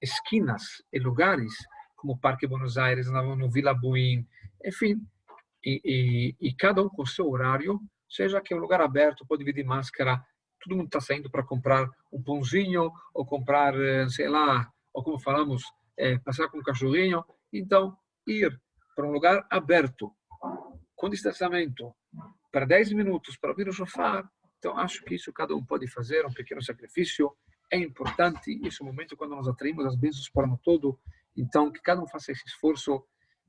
esquinas e lugares, como o Parque Buenos Aires, no Vila Buin, enfim, e cada um com o seu horário, seja que é um lugar aberto, pode vir de máscara, todo mundo está saindo para comprar um pãozinho, ou comprar, sei lá, ou como falamos, passar com um cachorrinho. Então, ir para um lugar aberto, com distanciamento, para 10 minutos, para ouvir o shofar. Então, acho que isso cada um pode fazer, um pequeno sacrifício. É importante esse momento quando nós atraímos as bênçãos para o ano todo. Então, que cada um faça esse esforço.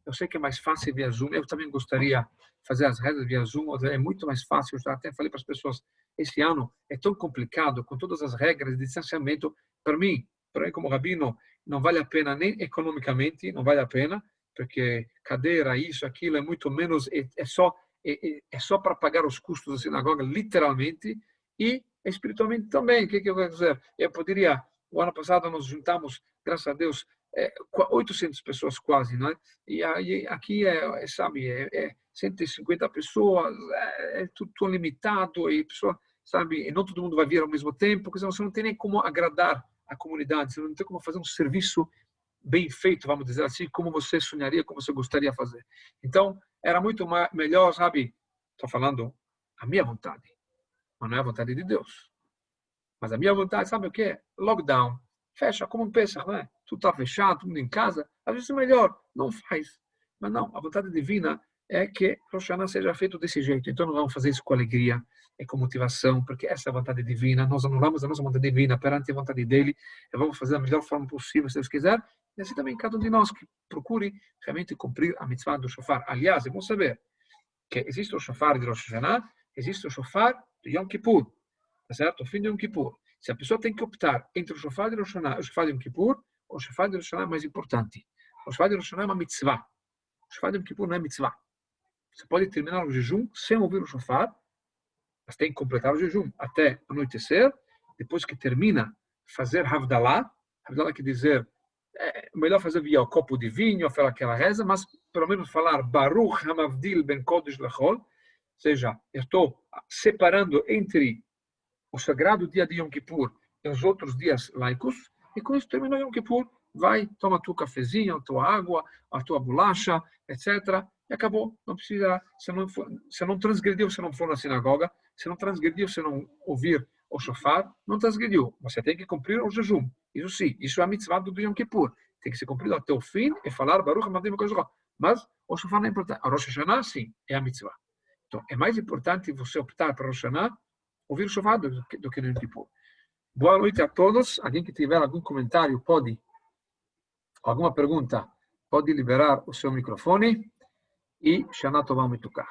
Eu sei que é mais fácil via Zoom. Eu também gostaria de fazer as rezas via Zoom. É muito mais fácil. Eu já até falei para as pessoas, esse ano é tão complicado, com todas as regras de distanciamento. Para mim como rabino, não vale a pena nem economicamente, não vale a pena, porque cadeira, isso, aquilo, é muito menos, é só para pagar os custos da sinagoga, literalmente, e espiritualmente também. O que eu quero dizer? Eu poderia, o ano passado nós juntamos, graças a Deus, 800 pessoas quase, não é? E aqui sabe, 150 pessoas, é tudo limitado, e pessoa, sabe, e não todo mundo vai vir ao mesmo tempo, porque você não tem nem como agradar a comunidade, você não tem como fazer um serviço bem feito, vamos dizer assim, como você sonharia, como você gostaria de fazer. Então, era muito melhor, sabe, estou falando a minha vontade, mas não é a vontade de Deus. Mas a minha vontade, sabe o que é? Lockdown. Fecha, como pensa, não é? Tudo está fechado, tudo em casa. Às vezes é melhor, não faz. Mas não, a vontade divina é que Rosh Hashanah seja feito desse jeito. Então, nós vamos fazer isso com alegria e com motivação, porque essa é a vontade divina. Nós anulamos a nossa vontade divina perante a vontade dele. E vamos fazer da melhor forma possível, se Deus quiser. E assim também cada um de nós que procure realmente cumprir a mitzvah do shofar. Aliás, é bom saber que existe o shofar de Rosh Hashanah, existe o shofar de Yom Kippur. Tá certo? O fim de Yom Kippur. Se a pessoa tem que optar entre o shofar de Rosh Hashanah e o shofar de Yom Kippur, o shofar de Rosh Hashanah é mais importante. O shofar de Rosh Hashanah é uma mitzvah. O shofar de Yom Kippur não é mitzvah. Você pode terminar o jejum sem ouvir o shofar, mas tem que completar o jejum até anoitecer. Depois que termina, fazer Havdalah. Havdalah quer dizer, melhor fazer via o copo de vinho, falar aquela reza, mas pelo menos falar Baruch Hamavdil Ben Kodesh Lechol. Ou seja, eu estou separando entre o sagrado dia de Yom Kippur e os outros dias laicos, e com isso terminou Yom Kippur, vai, toma teu cafezinho, a tua água, a tua bolacha, etc. E acabou. Não precisa, se não transgrediu, se não for na sinagoga, se não transgrediu, se não ouvir o shofar, não transgrediu. Você tem que cumprir o jejum. Isso sim, isso é a mitzvah do Yom Kippur. Tem que ser cumprido até o fim e falar Baruch Hamavdil Ben Kodesh. Mas o shofar não é importante. A Rosh Hashanah, sim, é a mitzvah. Então, é mais importante você optar para Rosh Hashanah, ouvir o shofar do que no Yom Kippur. Boa noite a todos. Alguém que tiver algum comentário pode, alguma pergunta, pode liberar o seu microfone e Shana Tová Mitukah.